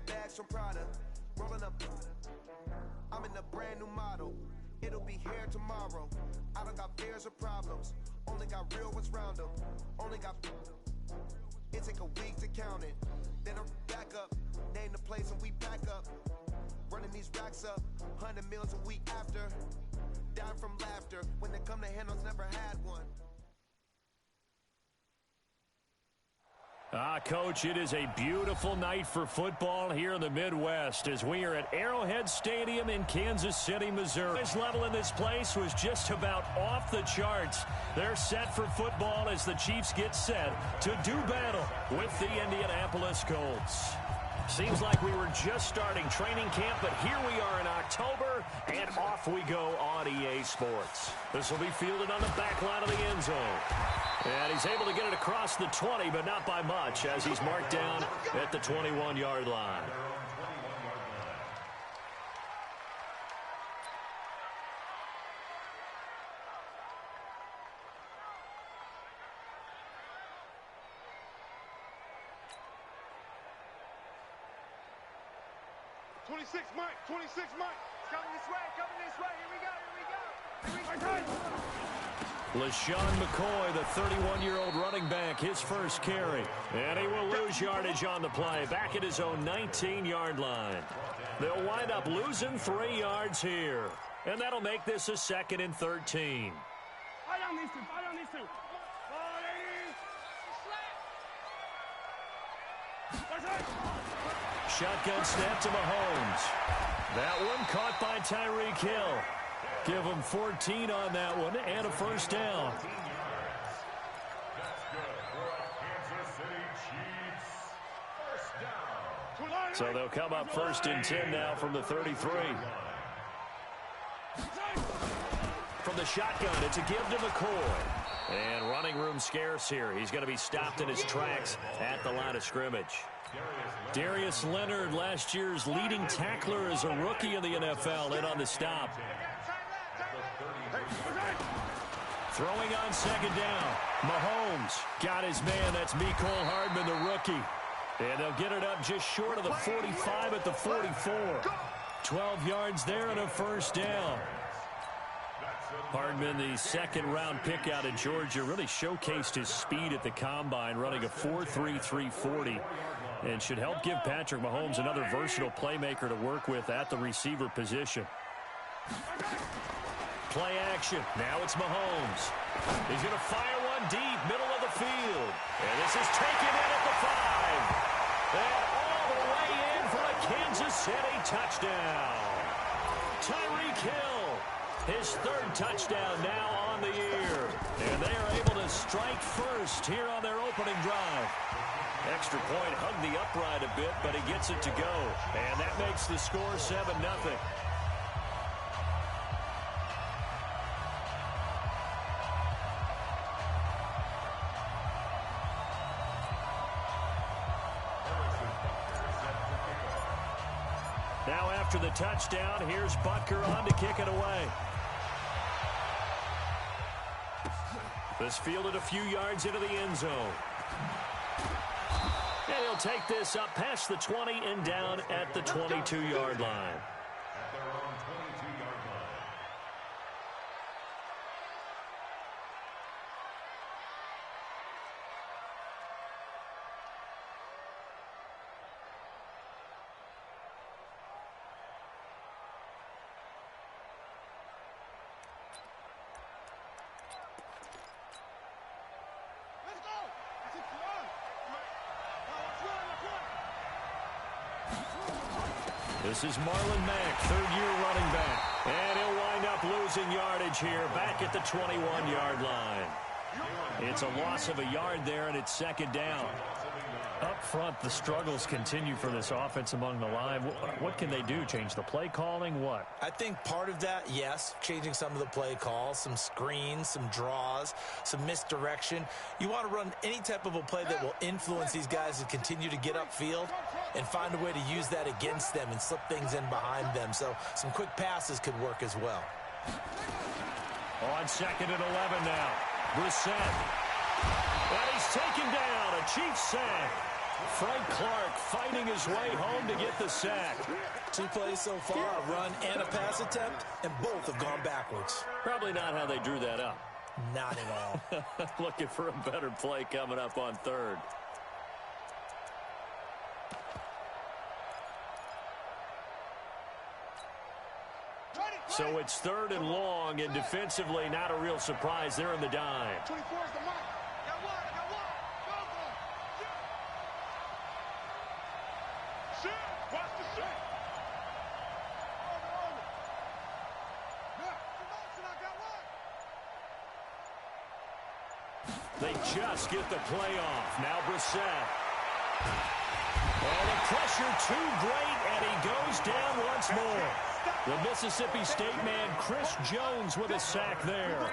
bags from Prada. Rolling up. I'm in a brand new model. It'll be here tomorrow. I don't got fears or problems. Only got real ones round them. Only got. It take a week to count it. Then I'm back up. Name the place and we back up. Running these racks up. 100 meals a week after. Down from laughter. When they come to handles, never had one. Coach, it is a beautiful night for football here in the Midwest as we are at Arrowhead Stadium in Kansas City, Missouri. This level in this place was just about off the charts. They're set for football as the Chiefs get set to do battle with the Indianapolis Colts. Seems like we were just starting training camp, but here we are in October, and off we go on EA Sports. This will be fielded on the back line of the end zone. And he's able to get it across the 20, but not by much, as he's marked down at the 21-yard line. 26, Mike. 26, Mike. It's coming this way. Coming this way. Here we go. Here we go. Here we go. LaShawn McCoy, the 31-year-old running back, his first carry. And he will lose yardage on the play, back at his own 19-yard line. They'll wind up losing 3 yards here. And that'll make this a 2nd and 13. Fight on these two. Fight on these two. Shotgun snap to Mahomes. That one caught by Tyreek Hill. Give him 14 on that one and a first down. That's good for a Kansas City Chiefs first down. So they'll come up 1st and 10 now from the 33. From the shotgun, it's a give to McCoy. And running room scarce here. He's going to be stopped in his tracks at the line of scrimmage. Darius Leonard, last year's leading tackler as a rookie in the NFL, in on the stop. Throwing on 2nd down. Mahomes got his man. That's Mecole Hardman, the rookie. And they'll get it up just short of the 45 at the 44. 12 yards there and a first down. Hardman, the 2nd-round pick out of Georgia, really showcased his speed at the Combine, running a 4.3 340, and should help give Patrick Mahomes another versatile playmaker to work with at the receiver position. Play action. Now it's Mahomes. He's going to fire one deep, middle of the field. And this is taken in at the 5. And all the way in for a Kansas City touchdown. Tyreek Hill, his 3rd touchdown now on the year. And they are able to strike first here on their opening drive. Extra point hugged the upright a bit, but he gets it to go. And that makes the score 7-0. Now after the touchdown, here's Butker on to kick it away. This fielded a few yards into the end zone. And he'll take this up past the 20 and down at the 22-yard line. At their own 22-yard line. Let's go. Come on. This is Marlon Mack, 3rd-year running back. And he'll wind up losing yardage here back at the 21-yard line. It's a loss of a yard there, and it's 2nd down. Up front, the struggles continue for this offense among the line. What can they do? Change the play calling? What? I think part of that, yes, changing some of the play calls, some screens, some draws, some misdirection. You want to run any type of a play that will influence these guys to continue to get upfield and find a way to use that against them and slip things in behind them. So some quick passes could work as well. On 2nd and 11 now. Brissett. And he's taken down. A Chiefs sack. Frank Clark fighting his way home to get the sack. 2 plays so far, a run and a pass attempt, and both have gone backwards. Probably not how they drew that up. Not at all. Looking for a better play coming up on third. So it's third and long, and defensively not a real surprise. They're in the dime. 24 is the mark. Got one. Go. Shoot. Watch the shot. Over. Yeah. I got one. They just get the play off. Now Brissett. Oh, the pressure too great, and he goes down once more. The Mississippi State man, Chris Jones, with a sack there.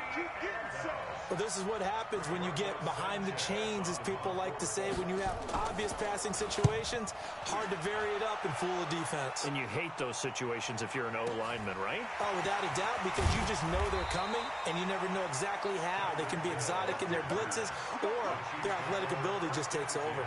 Well, this is what happens when you get behind the chains, as people like to say. When you have obvious passing situations, hard to vary it up and fool a defense. And you hate those situations if you're an O-lineman, right? Oh, without a doubt, because you just know they're coming, and you never know exactly how. They can be exotic in their blitzes, or their athletic ability just takes over.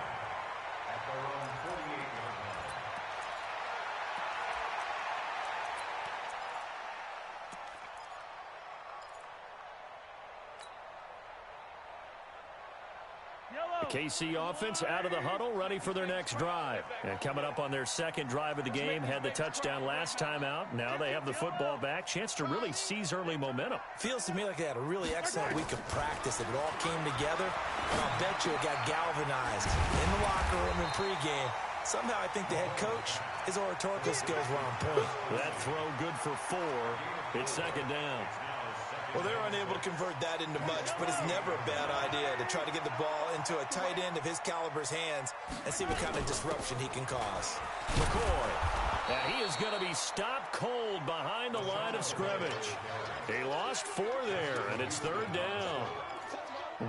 KC offense out of the huddle, ready for their next drive. And coming up on their second drive of the game, had the touchdown last time out. Now they have the football back. Chance to really seize early momentum. Feels to me like they had a really excellent week of practice. It all came together, and I'll bet you it got galvanized in the locker room in pregame. Somehow I think the head coach, his oratorical skills were on point. That throw good for 4. It's second down. Well, they're unable to convert that into much, but it's never a bad idea to try to get the ball into a tight end of his caliber's hands and see what kind of disruption he can cause. McCoy. And he is going to be stopped cold behind the line of scrimmage. He lost 4 there, and it's third down.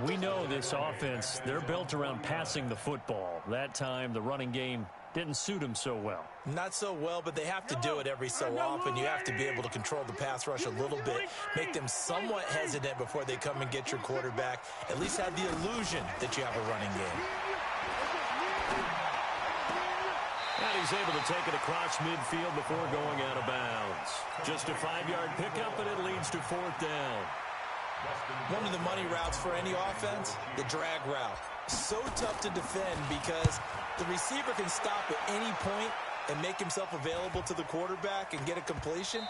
We know this offense, they're built around passing the football. That time, the running game didn't suit him so well. Not so well, but they have to do it every so often. You have to be able to control the pass rush a little bit, make them somewhat hesitant before they come and get your quarterback. At least have the illusion that you have a running game. And he's able to take it across midfield before going out of bounds. Just a 5-yard pickup, and it leads to fourth down. One of the money routes for any offense, the drag route. So tough to defend because the receiver can stop at any point and make himself available to the quarterback and get a completion.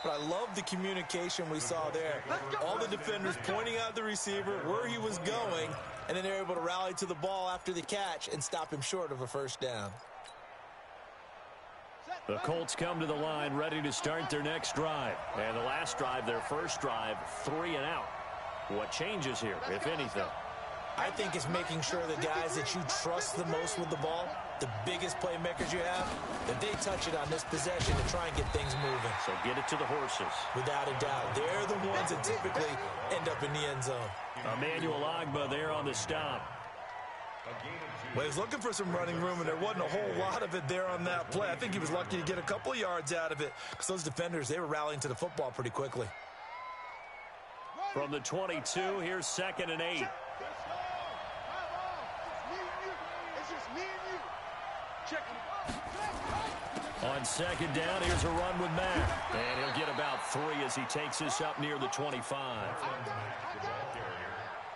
But I love the communication we saw there. All the defenders pointing out the receiver, where he was going, and then they're able to rally to the ball after the catch and stop him short of a first down. The Colts come to the line ready to start their next drive. And the last drive, their first drive, 3 and out. What changes here, if anything? I think it's making sure the guys that you trust the most with the ball, the biggest playmakers you have, that they touch it on this possession to try and get things moving. So get it to the horses. Without a doubt. They're the ones that typically end up in the end zone. Emmanuel Ogbah there on the stop. Well, he was looking for some running room, and there wasn't a whole lot of it there on that play. I think he was lucky to get a couple yards out of it because those defenders, they were rallying to the football pretty quickly. From the 22, here's 2nd and 8. On second down, here's a run with Mack. And he'll get about 3 as he takes this up near the 25.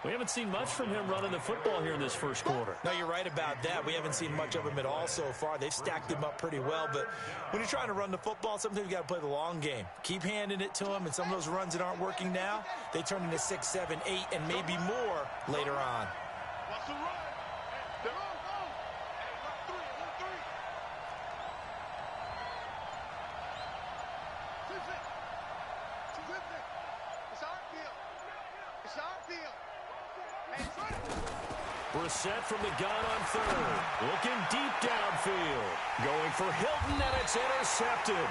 We haven't seen much from him running the football here in this first quarter. No, you're right about that. We haven't seen much of him at all so far. They've stacked him up pretty well. But when you're trying to run the football, sometimes you got to play the long game. Keep handing it to him, and some of those runs that aren't working now, they turn into 6, 7, 8, and maybe more later on. What's the run? Brissett from the gun on third. Looking deep downfield. Going for Hilton, and it's intercepted.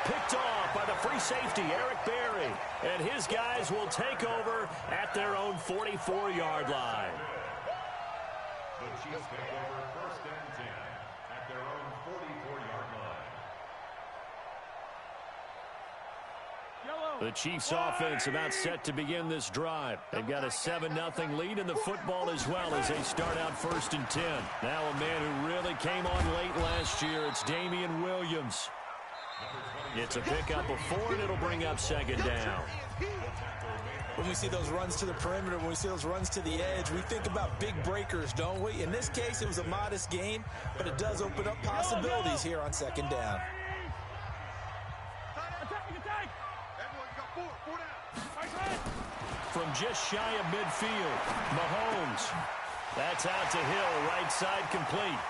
Picked off by the free safety, Eric Berry. And his guys will take over at their own 44-yard line. The Chiefs take over 1st and 10 at their own 44-yard line. The Chiefs offense about set to begin this drive. They've got a 7-0 lead in the football as well as they start out 1st and 10. Now a man who really came on late last year. It's Damian Williams. It's a pickup of 4, and it'll bring up 2nd down. When we see those runs to the perimeter, when we see those runs to the edge, we think about big breakers, don't we? In this case, it was a modest gain, but it does open up possibilities here on 2nd down. From just shy of midfield, Mahomes. That's out to Hill, right side complete.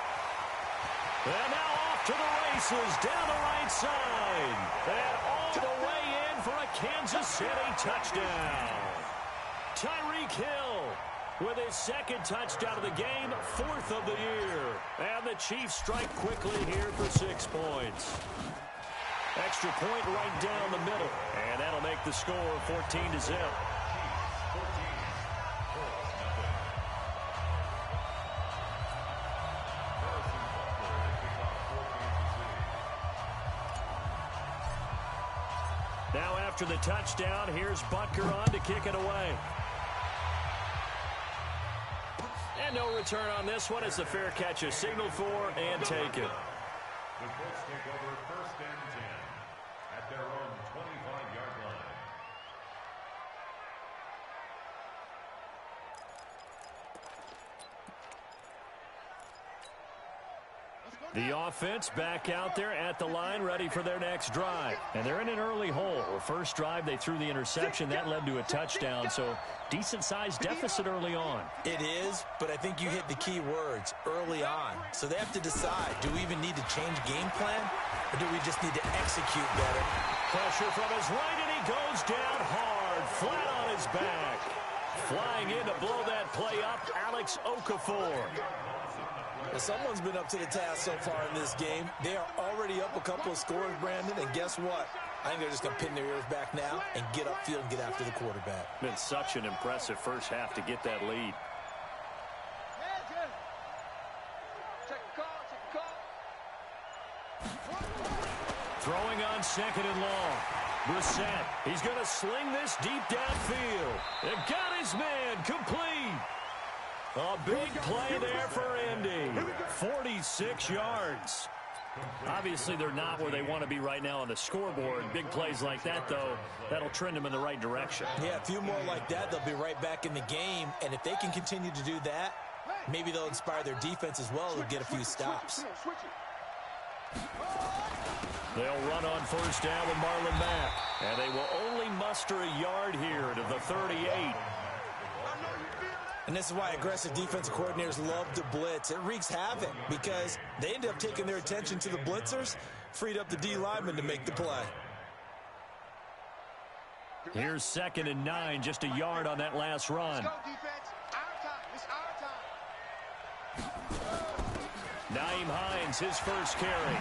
And now off to the races, down the right side. And all the way in for a Kansas City touchdown. Tyreek Hill with his 2nd touchdown of the game, 4th of the year. And the Chiefs strike quickly here for 6 points. Extra point right down the middle. And that'll make the score 14-0. Now after the touchdown, here's Butker on to kick it away. And no return on this one as the fair catch is signaled for and taken. The Colts take over 1st and 10 at their own 25-yard line. The offense back out there at the line, ready for their next drive. And they're in an early hole. First drive, they threw the interception. That led to a touchdown, so decent-sized deficit early on. It is, but I think you hit the key words, early on. So they have to decide, do we even need to change game plan, or do we just need to execute better? Pressure from his right, and he goes down hard, flat on his back. Flying in to blow that play up, Alex Okafor. Well, someone's been up to the task so far in this game. They are already up a couple of scores, Brandon, and guess what? I think they're just going to pin their ears back now and get upfield and get after the quarterback. Been such an impressive first half to get that lead. Throwing on 2nd and long. Brissett, he's going to sling this deep downfield. And got his man complete. A big play there for Indy. 46 yards. Obviously, they're not where they want to be right now on the scoreboard. Big plays like that, though, that'll trend them in the right direction. Yeah, a few more like that, they'll be right back in the game. And if they can continue to do that, maybe they'll inspire their defense as well and get a few stops. They'll run on 1st down with Marlon Mack. And they will only muster a yard here to the 38. And this is why aggressive defensive coordinators love to blitz. It wreaks havoc because they end up taking their attention to the blitzers, freed up the D lineman to make the play. Here's 2nd and 9, just a yard on that last run. Let's go, defense. Our time. It's our time. Nyheim Hines, his first carry.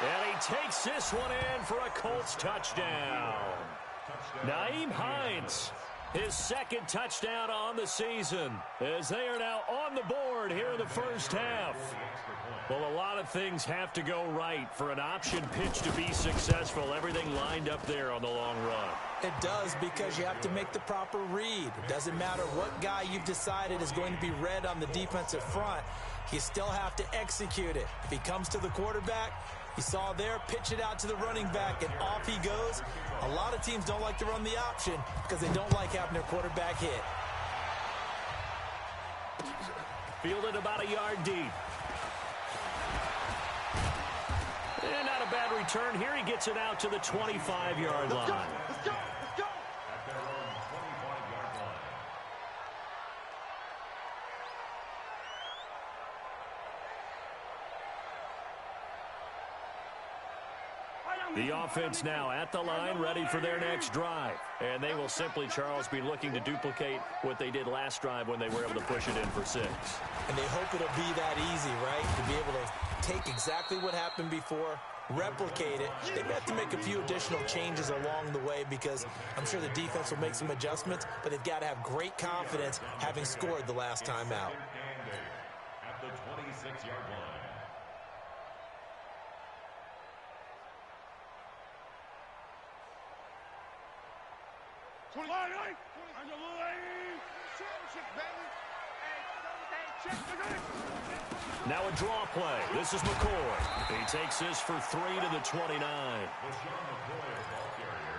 And he takes this one in for a Colts touchdown. Nyheim Hines, his 2nd touchdown on the season, as they are now on the board here in the first half. Well, a lot of things have to go right for an option pitch to be successful. Everything lined up there on the long run. It does, because you have to make the proper read. It doesn't matter what guy you've decided is going to be read on the defensive front. You still have to execute it. If he comes to the quarterback, you saw there, pitch it out to the running back, and off he goes. A lot of teams don't like to run the option because they don't like having their quarterback hit. Fielded about a yard deep. And not a bad return here. He gets it out to the 25-yard line. Let's go. Let's go. At their own 25-yard line. The offense now at the line, ready for their next drive. And they will simply, Charles, be looking to duplicate what they did last drive when they were able to push it in for 6. And they hope it'll be that easy, right? To be able to take exactly what happened before, replicate it. They may have to make a few additional changes along the way because I'm sure the defense will make some adjustments, but they've got to have great confidence having scored the last time out. At the 26-yard line. Now a draw play. This is McCoy. He takes this for 3 to the 29.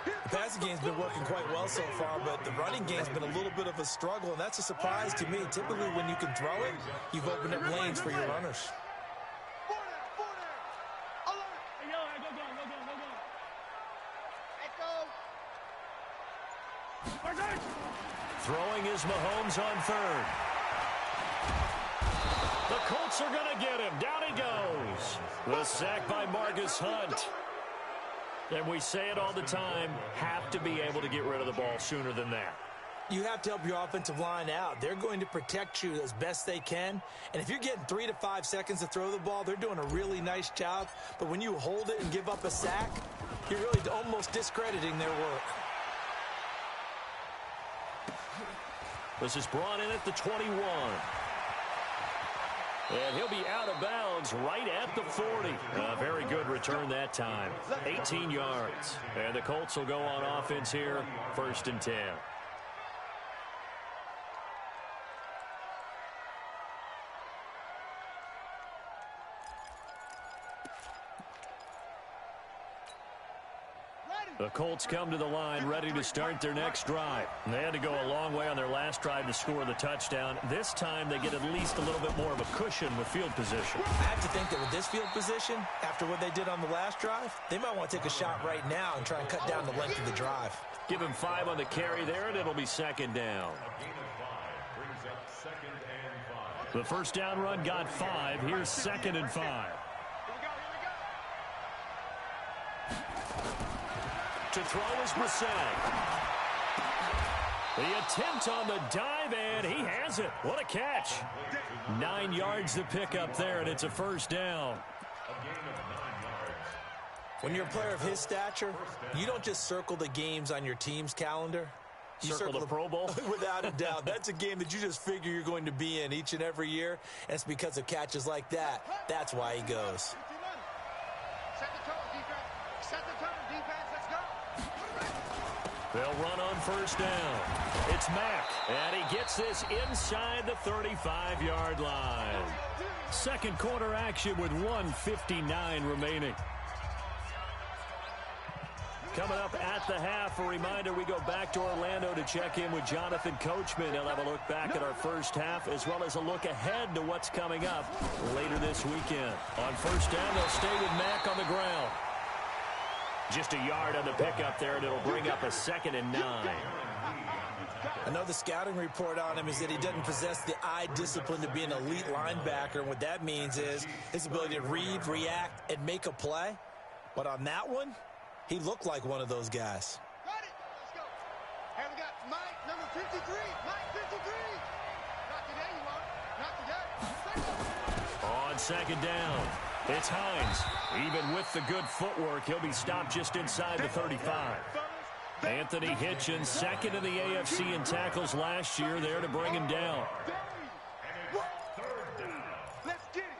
The passing game's been working quite well so far, but the running game's been a little bit of a struggle, and that's a surprise to me. Typically, when you can throw it, you've opened up lanes for your runners. Throwing is Mahomes on third. The Colts are going to get him. Down he goes. The sack by Margus Hunt. And we say it all the time, have to be able to get rid of the ball sooner than that. You have to help your offensive line out. They're going to protect you as best they can. And if you're getting 3 to 5 seconds to throw the ball, they're doing a really nice job. But when you hold it and give up a sack, you're really almost discrediting their work. This is brought in at the 21. And he'll be out of bounds right at the 40. A very good return that time. 18 yards. And the Colts will go on offense here, 1st and 10. The Colts come to the line ready to start their next drive. They had to go a long way on their last drive to score the touchdown. This time they get at least a little bit more of a cushion with field position. I have to think that with this field position, after what they did on the last drive, they might want to take a shot right now and try and cut down the length of the drive. Give him 5 on the carry there, and it'll be 2nd down. The first down run got 5. Here's 2nd and 5. To throw is Brissett. The attempt on the dive, and he has it. What a catch. 9 yards to pick up there, and it's a 1st down. When you're a player of his stature, you don't just circle the games on your team's calendar. You circle the Pro Bowl? Without a doubt. That's a game that you just figure you're going to be in each and every year, and it's because of catches like that. That's why he goes. Set the tone, defense. Set the tone, defense. Let's go. They'll run on 1st down. It's Mack, and he gets this inside the 35-yard line. Second quarter action with 1:59 remaining. Coming up at the half, a reminder, we go back to Orlando to check in with Jonathan Coachman. He'll have a look back at our first half as well as a look ahead to what's coming up later this weekend. On 1st down, they'll stay with Mack on the ground. Just a yard on the pickup there, and it'll bring up a 2nd and 9. I know the scouting report on him is that he doesn't possess the eye discipline to be an elite linebacker, and what that means is his ability to read, react, and make a play. But on that one, he looked like one of those guys. Got it. Let's go. And we got Mike, number 53. Mike, 53. Not today, you won't. Not today. On 2nd down, it's Hines. Even with the good footwork, he'll be stopped just inside the 35. Anthony Hitchens, 2nd in the AFC in tackles last year, there to bring him down. Let's get it.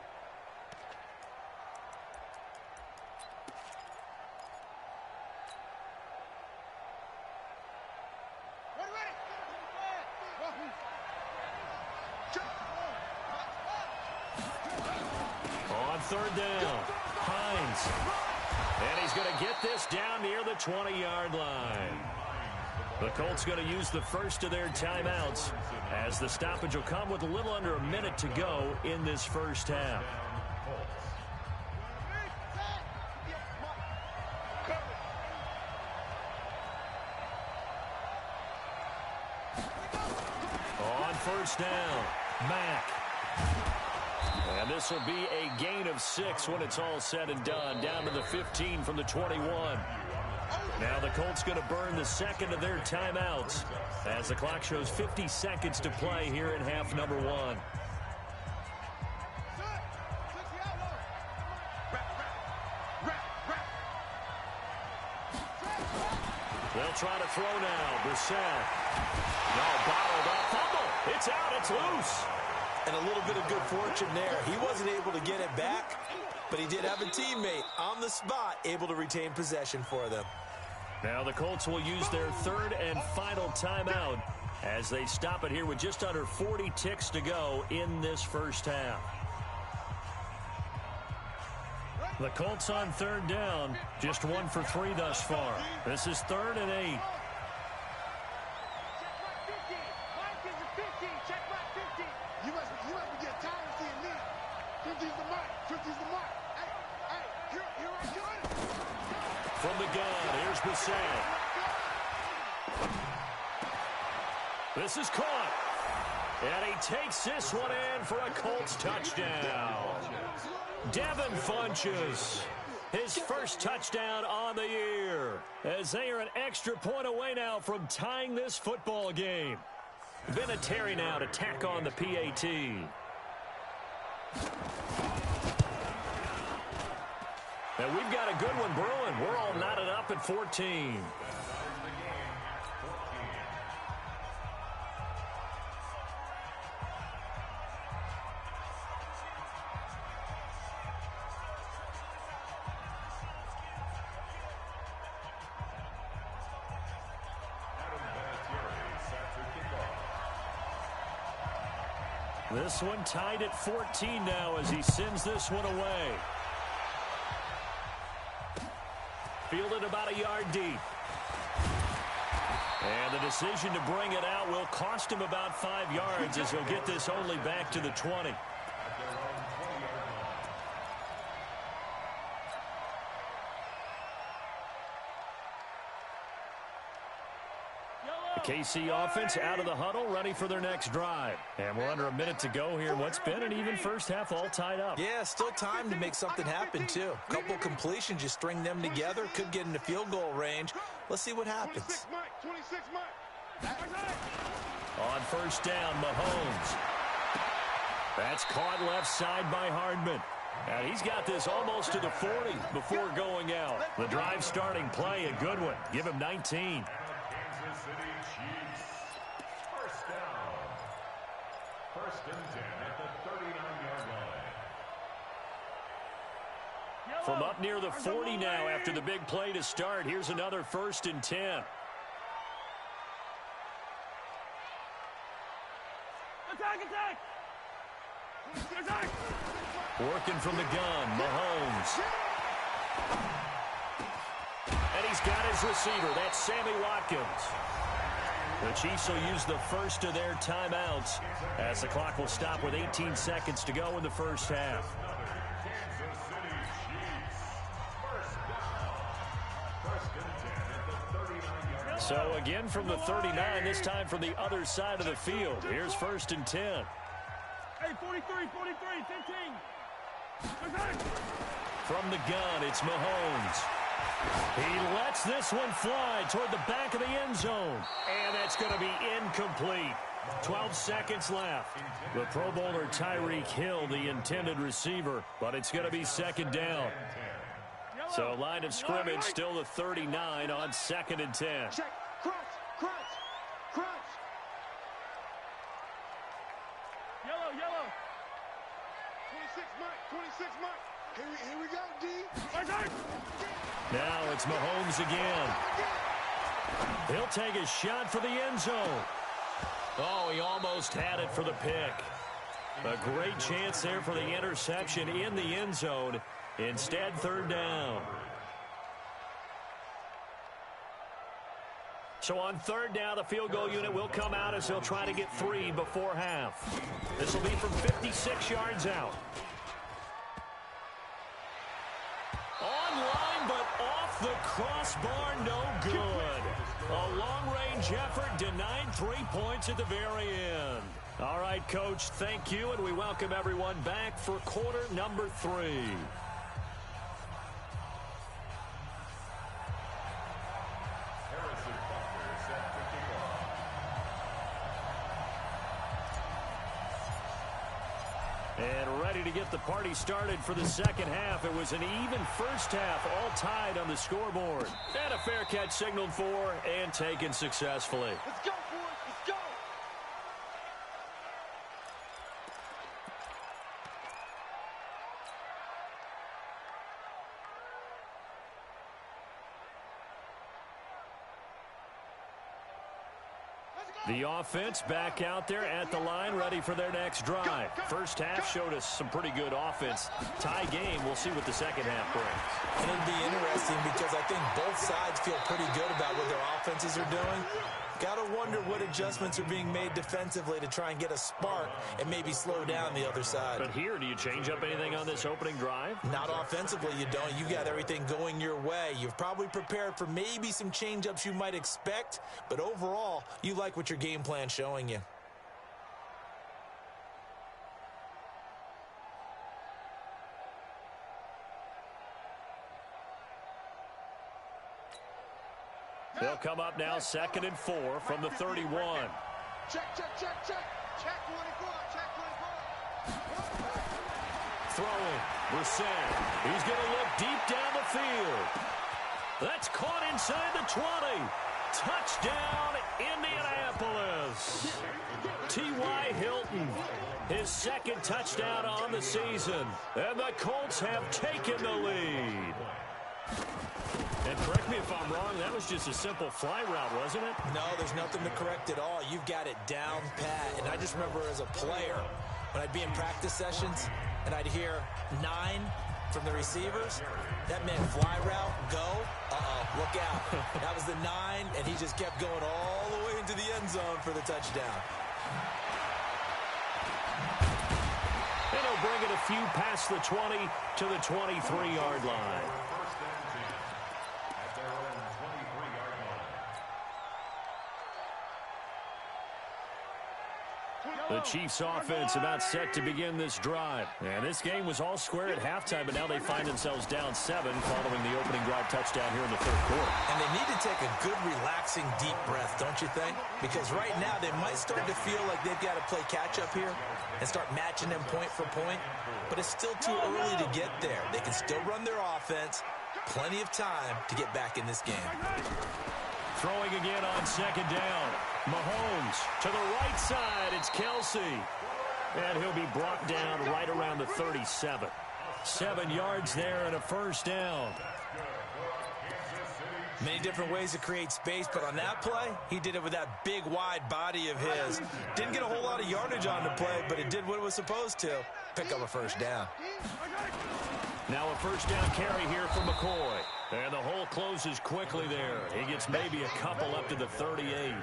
On 3rd down, Hines. And he's going to get this down near the 20-yard line. The Colts going to use the first of their timeouts as the stoppage will come with a little under a minute to go in this first half. On 1st down, Mack. And this will be a gain of 6 when it's all said and done, down to the 15 from the 21. Now the Colts going to burn the 2nd of their timeouts as the clock shows 50 seconds to play here in half number 1. They'll try to throw now. Brissett. No, bottled up. Fumble. It's out. It's loose. And a little bit of good fortune there. He wasn't able to get it back, but he did have a teammate on the spot able to retain possession for them. Now the Colts will use their third and final timeout as they stop it here with just under 40 ticks to go in this first half. The Colts on third down, just 1 for 3 thus far. This is 3rd and 8. You must be getting tired of seeing me. 50's the mark. 50's the mark. Hey, here I go. From the gun, here's Bissett. This is caught. And he takes this one in for a Colts touchdown. Devin Funchess, his first touchdown on the year, as they are an extra point away now from tying this football game. Vinatieri now to tack on the PAT. And we've got a good one brewing. We're all knotted up at 14. This one tied at 14 now as he sends this one away. Fielded about a yard deep. And the decision to bring it out will cost him about 5 yards as he'll get this only back to the 20. The KC offense out of the huddle, ready for their next drive. And we're under a minute to go here. What's been an even first half, all tied up. Yeah, still time to make something happen, too. A couple completions, you string them together, could get into field goal range. Let's see what happens. 26 Mike. On first down, Mahomes. That's caught left side by Hardman. And he's got this almost to the 40 before going out. The drive starting play, a good one. Give him 19. Kansas City Chiefs. First down. 1st and 10 at the 39-yard line. From up near the 40 now after the big play to start. Here's another 1st and 10. Attack! Working from the gun, Mahomes. And he's got his receiver. That's Sammy Watkins. The Chiefs will use the first of their timeouts as the clock will stop with 18 seconds to go in the first half. Kansas City Chiefs. First down. 1st and 10 at the 39-yard line. So again from the 39, this time from the other side of the field. Here's 1st and 10. Hey, 43, 15. From the gun, it's Mahomes. He lets this one fly toward the back of the end zone. And that's going to be incomplete. 12 seconds left. The Pro Bowler Tyreek Hill, the intended receiver, but it's going to be 2nd down. So line of scrimmage still the 39 on 2nd and 10. Check. Crunch. Yellow. 26 Mike. Here we go, D. Now it's Mahomes again. He'll take a shot for the end zone. Oh, he almost had it for the pick. A great chance there for the interception in the end zone. Instead, 3rd down. So on 3rd down, the field goal unit will come out as they'll try to get 3 before half. This will be from 56 yards out. Online, but off the crossbar, no good. A long-range effort denied 3 points at the very end. All right, Coach, thank you, and we welcome everyone back for quarter number 3. Harrison Butker set to kick off. And ready to get the party started for the second half. It was an even first half, all tied on the scoreboard. And a fair catch signaled for and taken successfully. Let's go, boys. Let's go. The offense back out there at the line, ready for their next drive. First half showed us some pretty good offense. Tie game, we'll see what the second half brings. And it'll be interesting because I think both sides feel pretty good about what their offenses are doing. Got to wonder what adjustments are being made defensively to try and get a spark and maybe slow down the other side. But here, do you change up anything on this opening drive? Not offensively, you don't. You got everything going your way. You've probably prepared for maybe some change-ups you might expect, but overall, you like what your game plan's showing you. They'll come up now 2nd and 4 from the 31. Check. Check 24. Check 24. Throwing. Brissett. He's going to look deep down the field. That's caught inside the 20. Touchdown, Indianapolis. T.Y. Hilton, his second touchdown on the season. And the Colts have taken the lead. And correct me if I'm wrong, that was just a simple fly route, wasn't it? No, there's nothing to correct at all. You've got it down pat. And I just remember as a player, when I'd be in practice sessions and I'd hear 9 from the receivers, that meant fly route, go, look out. That was the 9, and he just kept going all the way into the end zone for the touchdown. And he'll bring it a few past the 20 to the 23-yard line. The Chiefs offense about set to begin this drive. And this game was all square at halftime, but now they find themselves down 7 following the opening drive touchdown here in the third quarter. And they need to take a good, relaxing, deep breath, don't you think? Because right now they might start to feel like they've got to play catch-up here and start matching them point for point. But it's still too early to get there. They can still run their offense. Plenty of time to get back in this game. Throwing again on 2nd down. Mahomes to the right side. It's Kelsey. And he'll be brought down right around the 37. 7 yards there and a first down. Many different ways to create space, but on that play, he did it with that big, wide body of his. Didn't get a whole lot of yardage on the play, but it did what it was supposed to. Pick up a first down. Now a first down carry here for McCoy. And the hole closes quickly there. He gets maybe a couple up to the 38.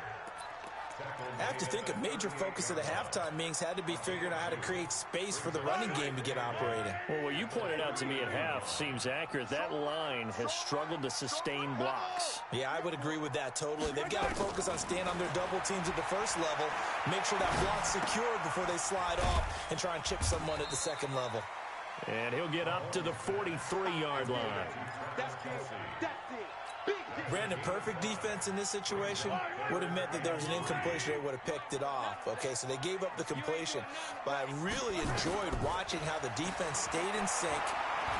I have to think a major focus of the halftime meetings had to be figuring out how to create space for the running game to get operating. Well, what you pointed out to me at half seems accurate. That line has struggled to sustain blocks. Yeah, I would agree with that totally. They've got to focus on staying on their double teams at the first level, make sure that block's secured before they slide off, and try and chip someone at the second level. And he'll get up to the 43-yard line. That's it. Brandon, perfect defense in this situation would have meant that there was an incompletion. They would have picked it off. Okay, so they gave up the completion. But I really enjoyed watching how the defense stayed in sync,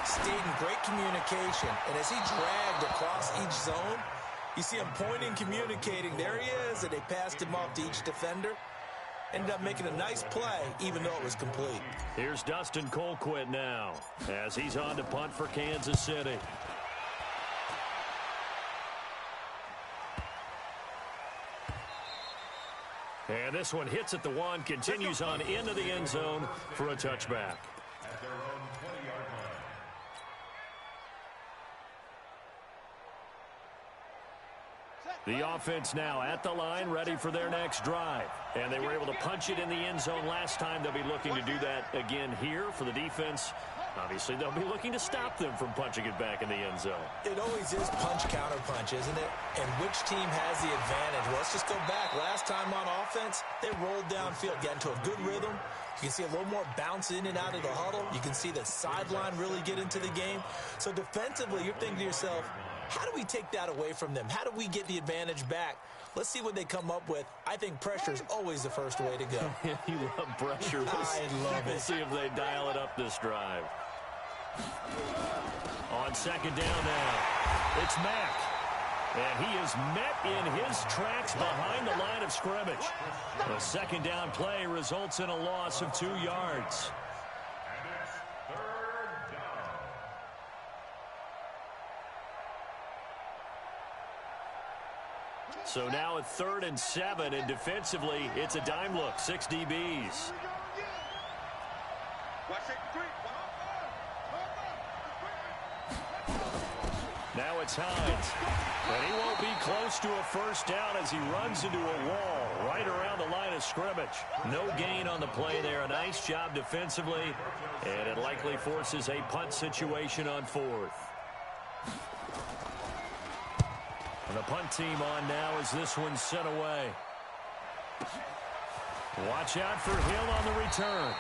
stayed in great communication. And as he dragged across each zone, you see him pointing, communicating. There he is, and they passed him off to each defender. Ended up making a nice play, even though it was complete. Here's Dustin Colquitt now, as he's on to punt for Kansas City. And this one hits at the 1, continues on into the end zone for a touchback. At their own 20-yard line. The offense now at the line, ready for their next drive. And they were able to punch it in the end zone last time. They'll be looking to do that again here for the defense. Obviously, they'll be looking to stop them from punching it back in the end zone. It always is punch-counter-punch, isn't it? And which team has the advantage? Well, let's just go back. Last time on offense, they rolled downfield, got into a good rhythm. You can see a little more bounce in and out of the huddle. You can see the sideline really get into the game. So defensively, you're thinking to yourself, how do we take that away from them? How do we get the advantage back? Let's see what they come up with. I think pressure is always the first way to go. You love pressure. I love it. We'll see if they dial it up this drive. On 2nd down now, it's Mack. And he is met in his tracks behind the line of scrimmage. The 2nd down play results in a loss of 2 yards. And it's 3rd down. So now at 3rd and 7, and defensively, it's a dime look, 6 DBs. Now it's Hines. And he won't be close to a first down as he runs into a wall right around the line of scrimmage. No gain on the play there. A nice job defensively, and it likely forces a punt situation on 4th. And the punt team on now as this one's sent away. Watch out for Hill on the return.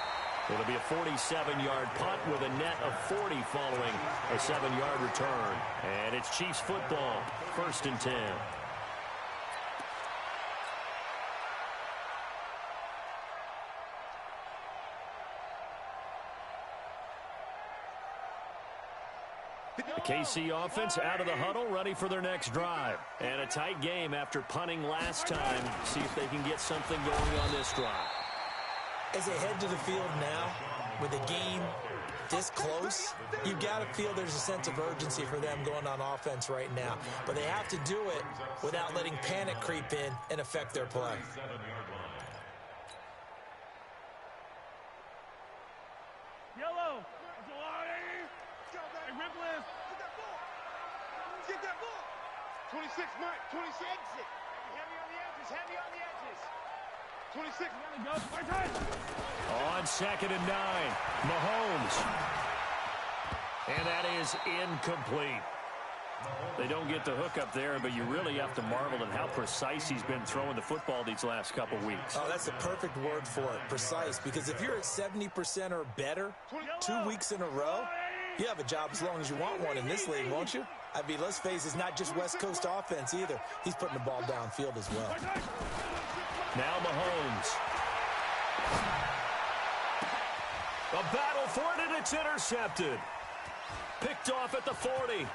It'll be a 47-yard punt with a net of 40 following a 7-yard return. And it's Chiefs football, 1st and 10. The KC offense out of the huddle, ready for their next drive. And a tight game after punting last time. See if they can get something going on this drive. As they head to the field now, with the game this close, you've got to feel there's a sense of urgency for them going on offense right now. But they have to do it without letting panic creep in and affect their play. Yellow. Hey, Ripley. Get that ball. 26, Mike. 26. Exit. Heavy on the edges. Heavy on the edges. 26. On 2nd and 9, Mahomes. And that is incomplete. They don't get the hook up there, but you really have to marvel at how precise he's been throwing the football these last couple weeks. Oh, that's the perfect word for it, precise. Because if you're at 70% or better 2 weeks in a row, you have a job as long as you want one in this league, won't you? I mean, let's face it, it's not just West Coast offense either. He's putting the ball downfield as well. Now Mahomes. A battle for it, and it's intercepted. Picked off at the 40.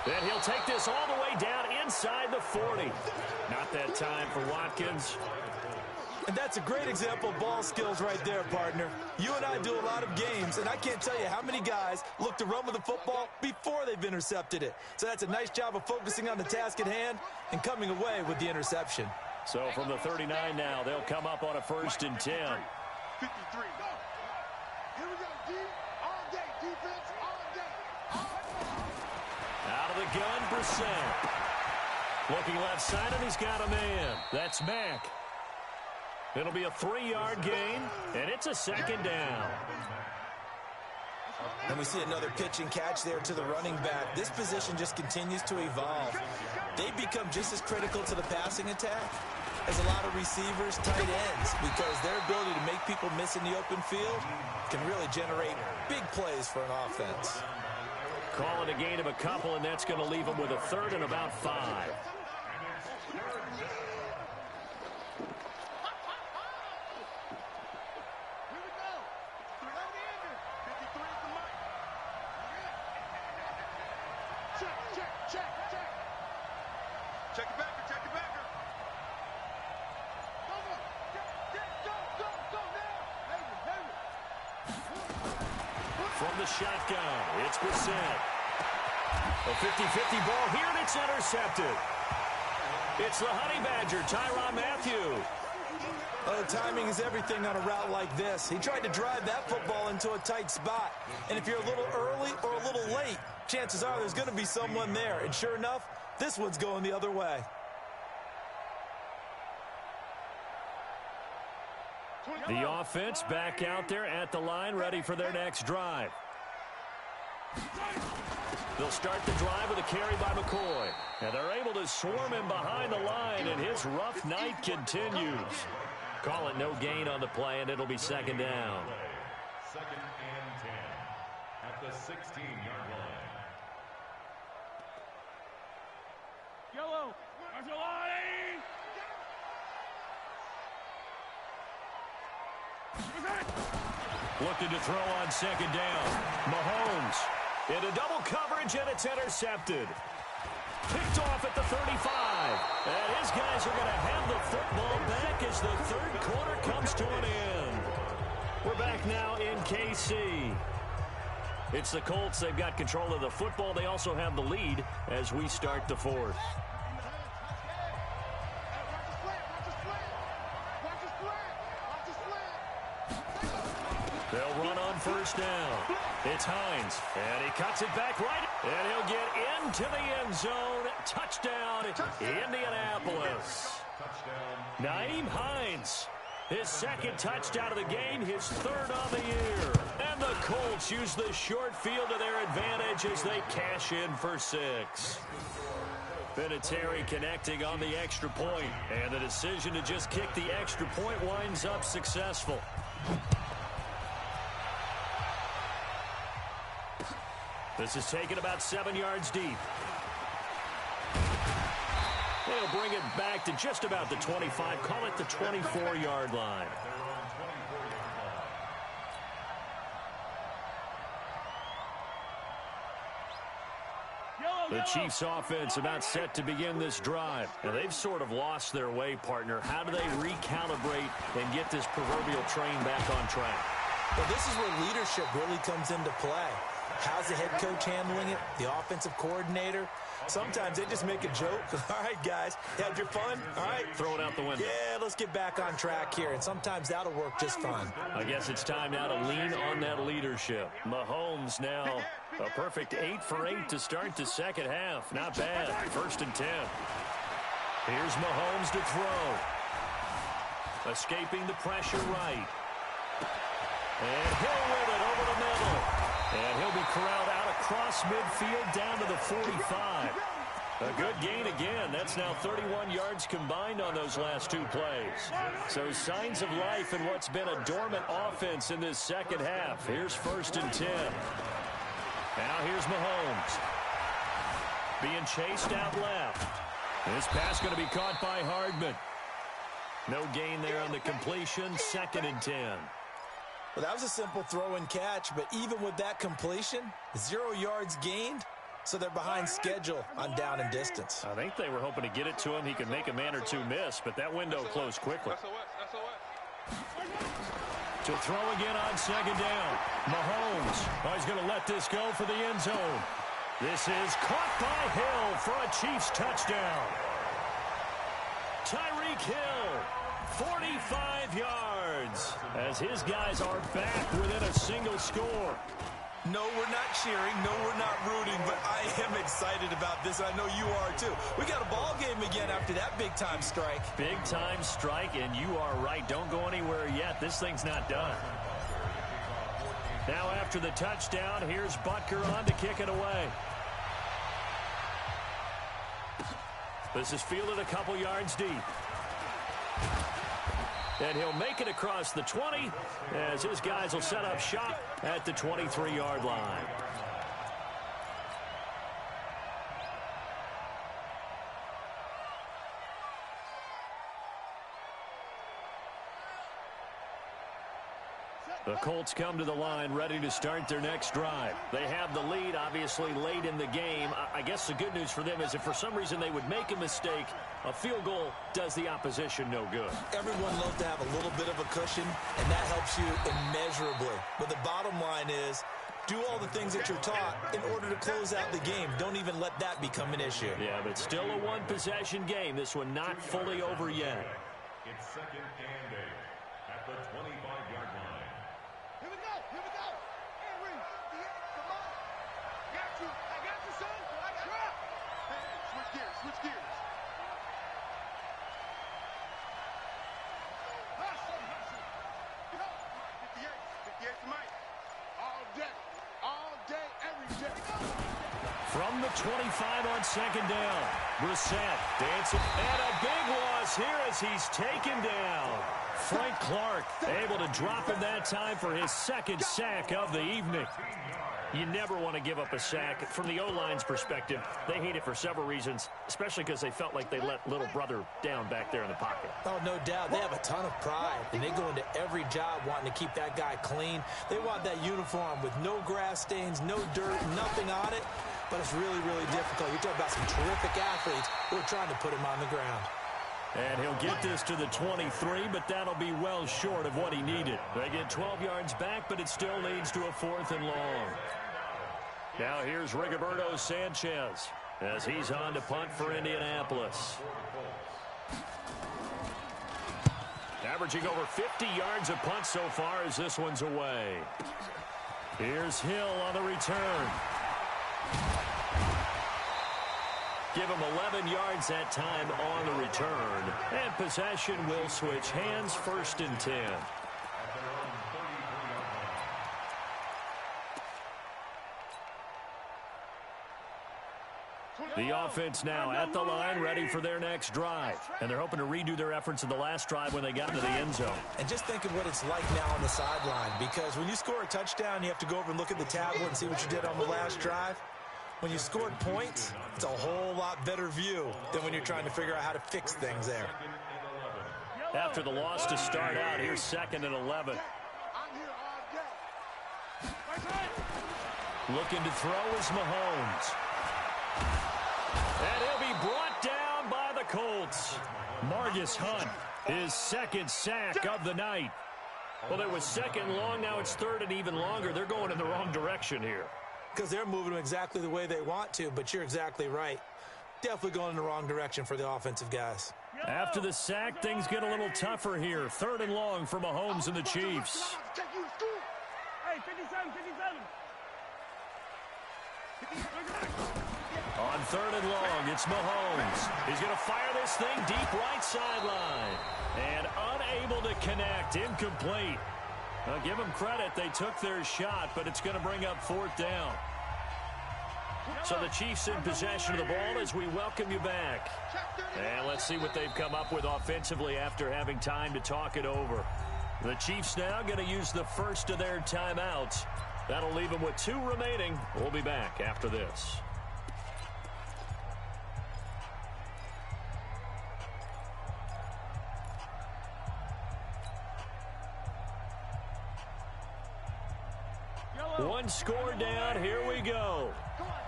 Then he'll take this all the way down inside the 40. Not that time for Watkins. And that's a great example of ball skills right there, partner. You and I do a lot of games, and I can't tell you how many guys look to run with the football before they've intercepted it. So that's a nice job of focusing on the task at hand and coming away with the interception. So from the 39 now, they'll come up on a 1st and 10. 53. Here we go, D. All day. Defense, all day. All day. Out of the gun, Brissett. Looking left side, and he's got a man. That's Mack. It'll be a 3-yard gain, and it's a 2nd down. And we see another pitch and catch there to the running back. This position just continues to evolve. They become just as critical to the passing attack as a lot of receivers, tight ends, because their ability to make people miss in the open field can really generate big plays for an offense. Call it a gain of a couple, and that's going to leave them with a 3rd and about 5. Check it backer, check it backer. Go now. From the shotgun, it's Brissett. A 50-50 ball here, and it's intercepted. It's the Honey Badger, Tyrann Mathieu. Oh, timing is everything on a route like this. He tried to drive that football into a tight spot. And if you're a little early or a little late, chances are there's going to be someone there. And sure enough, this one's going the other way. The offense back out there at the line, ready for their next drive. They'll start the drive with a carry by McCoy. And they're able to swarm him behind the line, and his rough night continues. Call it no gain on the play, and it'll be 2nd down. 2nd and 10 at the 16-yard line. Yellow. Arcelani. Looking to throw on 2nd down. Mahomes into double coverage, and it's intercepted. Picked off at the 35. And his guys are going to have the football back as the 3rd quarter comes to an end. We're back now in KC. It's the Colts. They've got control of the football. They also have the lead as we start the 4th. first down. It's Hines, and he cuts it back right, and he'll get into the end zone. Touchdown, Indianapolis. Nyheim Hines, his second touchdown of the game, his third of the year. And the Colts use the short field to their advantage as they cash in for 6. Vinatieri connecting on the extra point, and the decision to just kick the extra point winds up successful. This is taken about 7 yards deep. They'll bring it back to just about the 25, call it the 24-yard line. The Chiefs offense about set to begin this drive. And they've sort of lost their way, partner. How do they recalibrate and get this proverbial train back on track? Well, this is where leadership really comes into play. How's the head coach handling it? The offensive coordinator? Sometimes they just make a joke. All right, guys, had your fun? All right. Throw it out the window. Yeah, let's get back on track here. And sometimes that'll work just fine. I guess it's time now to lean on that leadership. Mahomes now a perfect 8 for 8 to start the second half. Not bad. 1st and 10. Here's Mahomes to throw. Escaping the pressure right. And Hill with it over the middle. And he'll be corralled out across midfield down to the 45. A good gain again. That's now 31 yards combined on those last 2 plays. So signs of life in what's been a dormant offense in this second half. Here's 1st and 10. Now here's Mahomes. Being chased out left. This pass going to be caught by Hardman. No gain there on the completion. 2nd and 10. Well, that was a simple throw and catch, but even with that completion, 0 yards gained, so they're behind schedule on down and distance. I think they were hoping to get it to him. He could make a man or two miss, but that window closed quickly. To throw again on 2nd down. Mahomes. Oh, he's going to let this go for the end zone. This is caught by Hill for a Chiefs touchdown. Tyreek Hill, 45 yards, as his guys are back within a single score. No, we're not cheering. No, we're not rooting, but I am excited about this. I know you are, too. We got a ball game again after that big-time strike. Big-time strike, and you are right. Don't go anywhere yet. This thing's not done. Now after the touchdown, here's Butker on to kick it away. This is fielded a couple yards deep. And he'll make it across the 20 as his guys will set up shop at the 23-yard line. The Colts come to the line ready to start their next drive. They have the lead, obviously, late in the game. I guess the good news for them is if for some reason they would make a mistake, a field goal does the opposition no good. Everyone loves to have a little bit of a cushion, and that helps you immeasurably. But the bottom line is, do all the things that you're taught in order to close out the game. Don't even let that become an issue. Yeah, but still a one-possession game. This one not fully over yet. It's 2nd and 8 at the 25-yard line. Here we go. Hey, Reese. Come on. I got you, son. I got you. Hey, switch gears. Hustle. 58 to Mike. All day, every day. From the 25 on 2nd down, Brissett dancing, and a big loss here as he's taken down. Frank Clark able to drop him that time for his 2nd sack of the evening. You never want to give up a sack. From the O-line's perspective, they hate it for several reasons, especially because they felt like they let little brother down back there in the pocket. Oh, no doubt. They have a ton of pride, and they go into every job wanting to keep that guy clean. They want that uniform with no grass stains, no dirt, nothing on it. But it's really, really difficult. You're talking about some terrific athletes who are trying to put him on the ground. And he'll get this to the 23, but that'll be well short of what he needed. They get 12 yards back, but it still leads to a 4th and long. Now here's Rigoberto Sanchez as he's on to punt for Indianapolis. Averaging over 50 yards a punt so far as this one's away. Here's Hill on the return. Give him 11 yards that time on the return. And possession will switch hands, 1st and 10. The offense now at the line, ready for their next drive. And they're hoping to redo their efforts in the last drive when they got into the end zone. And just think of what it's like now on the sideline, because when you score a touchdown, you have to go over and look at the tablet and see what you did on the last drive. When you scored points, it's a whole lot better view than when you're trying to figure out how to fix things there. After the loss to start out, here's 2nd and 11. Looking to throw is Mahomes. And he'll be brought down by the Colts. Margus Hunt, his 2nd sack of the night. Well, it was 2nd long, now it's 3rd and even longer. They're going in the wrong direction here. Because they're moving them exactly the way they want to, but you're exactly right. Definitely going in the wrong direction for the offensive guys. After the sack, things get a little tougher here. 3rd and long for Mahomes and the Chiefs. Hey, 57, 57. On 3rd and long, it's Mahomes. He's going to fire this thing deep right sideline. And unable to connect, incomplete. Now, give them credit, they took their shot, but it's going to bring up 4th down. So the Chiefs in possession of the ball as we welcome you back. And let's see what they've come up with offensively after having time to talk it over. The Chiefs now going to use the first of their timeouts. That'll leave them with 2 remaining. We'll be back after this. One score down. Here we go.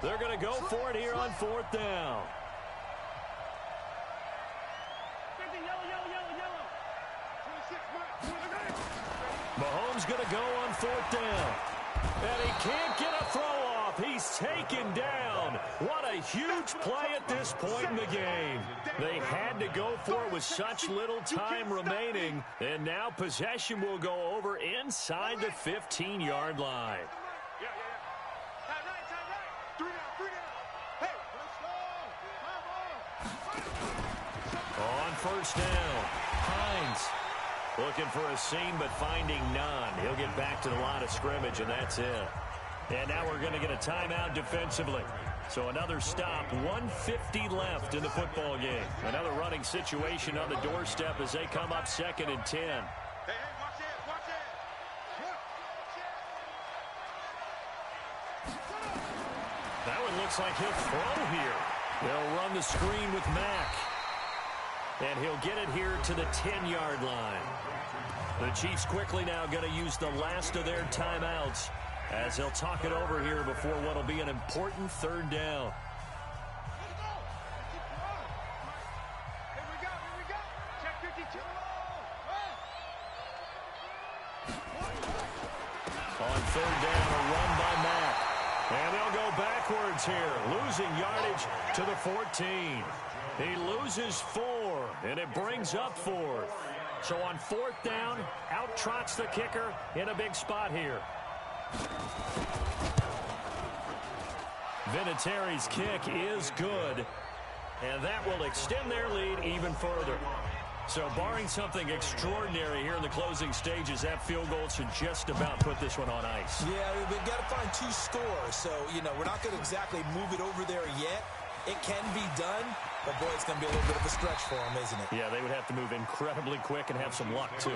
They're going to go for it here on 4th down. Mahomes going to go on 4th down. And he can't get a throw off. He's taken down. What a huge play at this point in the game. They had to go for it with such little time remaining. And now possession will go over inside the 15-yard line. On 1st down, Hines looking for a seam but finding none. He'll get back to the line of scrimmage, and that's it. And now we're going to get a timeout defensively. So another stop, 1:50 left in the football game. Another running situation on the doorstep as they come up 2nd and 10. That one looks like he'll throw here. They'll run the screen with Mack. And he'll get it here to the 10-yard line. The Chiefs quickly now going to use the last of their timeouts as they'll talk it over here before what will be an important 3rd down. On 3rd down, a run by Mack. And they'll go backwards here, losing yardage to the 14. He loses 4, and it brings up 4th. So on 4th down, out trots the kicker in a big spot here. Vinatieri's kick is good, and that will extend their lead even further. So barring something extraordinary here in the closing stages, that field goal should just about put this one on ice. Yeah, we've got to find 2 scores. So, we're not going to exactly move it over there yet. It can be done, but boy, it's going to be a little bit of a stretch for them, isn't it? Yeah, they would have to move incredibly quick and have some luck, too.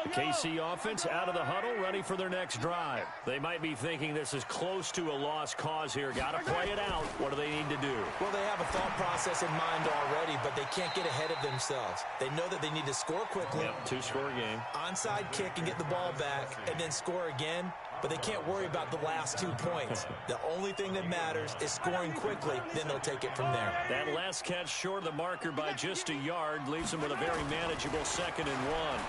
The KC offense out of the huddle, ready for their next drive. They might be thinking this is close to a lost cause here. Got to play it out. What do they need to do? Well, they have a thought process in mind already, but they can't get ahead of themselves. They know that they need to score quickly. Yep, 2-score game. Onside kick and get the ball back, and then score again. But they can't worry about the last 2 points. The only thing that matters is scoring quickly. Then they'll take it from there. That last catch short of the marker by just a yard leaves them with a very manageable 2nd and 1.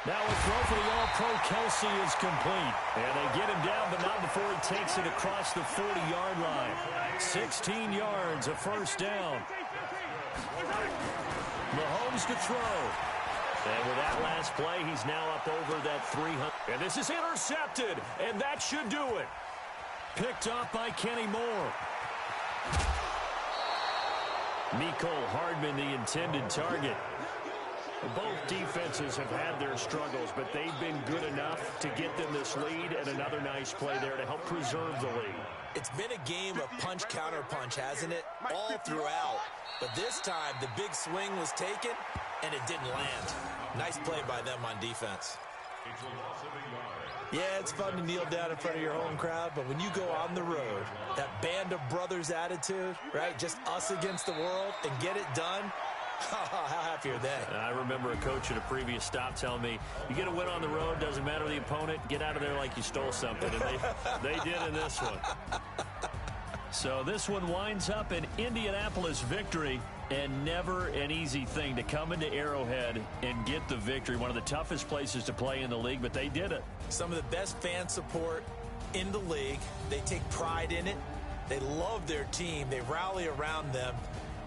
Now a throw for the All-Pro Kelsey is complete. And they get him down, but not before he takes it across the 40-yard line. 16 yards, a first down. Mahomes to throw. And with that last play, he's now up over that 300. And this is intercepted, and that should do it. Picked up by Kenny Moore. Mecole Hardman, the intended target. Both defenses have had their struggles, but they've been good enough to get them this lead, and another nice play there to help preserve the lead. It's been a game of punch-counter-punch, hasn't it? All throughout. But this time, the big swing was taken, and it didn't land. Nice play by them on defense. Yeah, it's fun to kneel down in front of your home crowd, but when you go on the road, that band of brothers attitude, right, just us against the world, and get it done, how happy are they? I remember a coach at a previous stop telling me, you get a win on the road, doesn't matter the opponent, get out of there like you stole something. And they did in this one. So this one winds up an Indianapolis victory, and never an easy thing to come into Arrowhead and get the victory. One of the toughest places to play in the league, but they did it. Some of the best fan support in the league. They take pride in it. They love their team. They rally around them,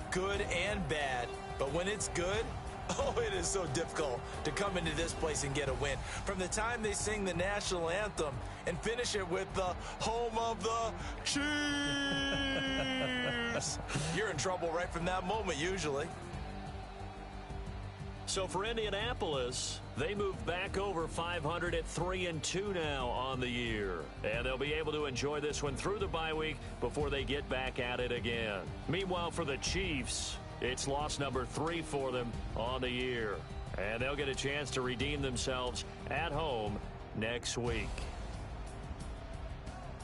good and bad. But when it's good, oh, it is so difficult to come into this place and get a win. From the time they sing the national anthem and finish it with the home of the Chiefs, you're in trouble right from that moment, usually. So for Indianapolis, they move back over 500 at 3-2 now on the year. And they'll be able to enjoy this one through the bye week before they get back at it again. Meanwhile, for the Chiefs, it's loss number 3 for them on the year. And they'll get a chance to redeem themselves at home next week.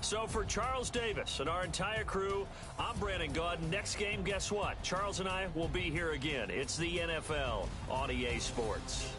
So for Charles Davis and our entire crew, I'm Brandon Gaudin. Next game, guess what? Charles and I will be here again. It's the NFL on EA Sports.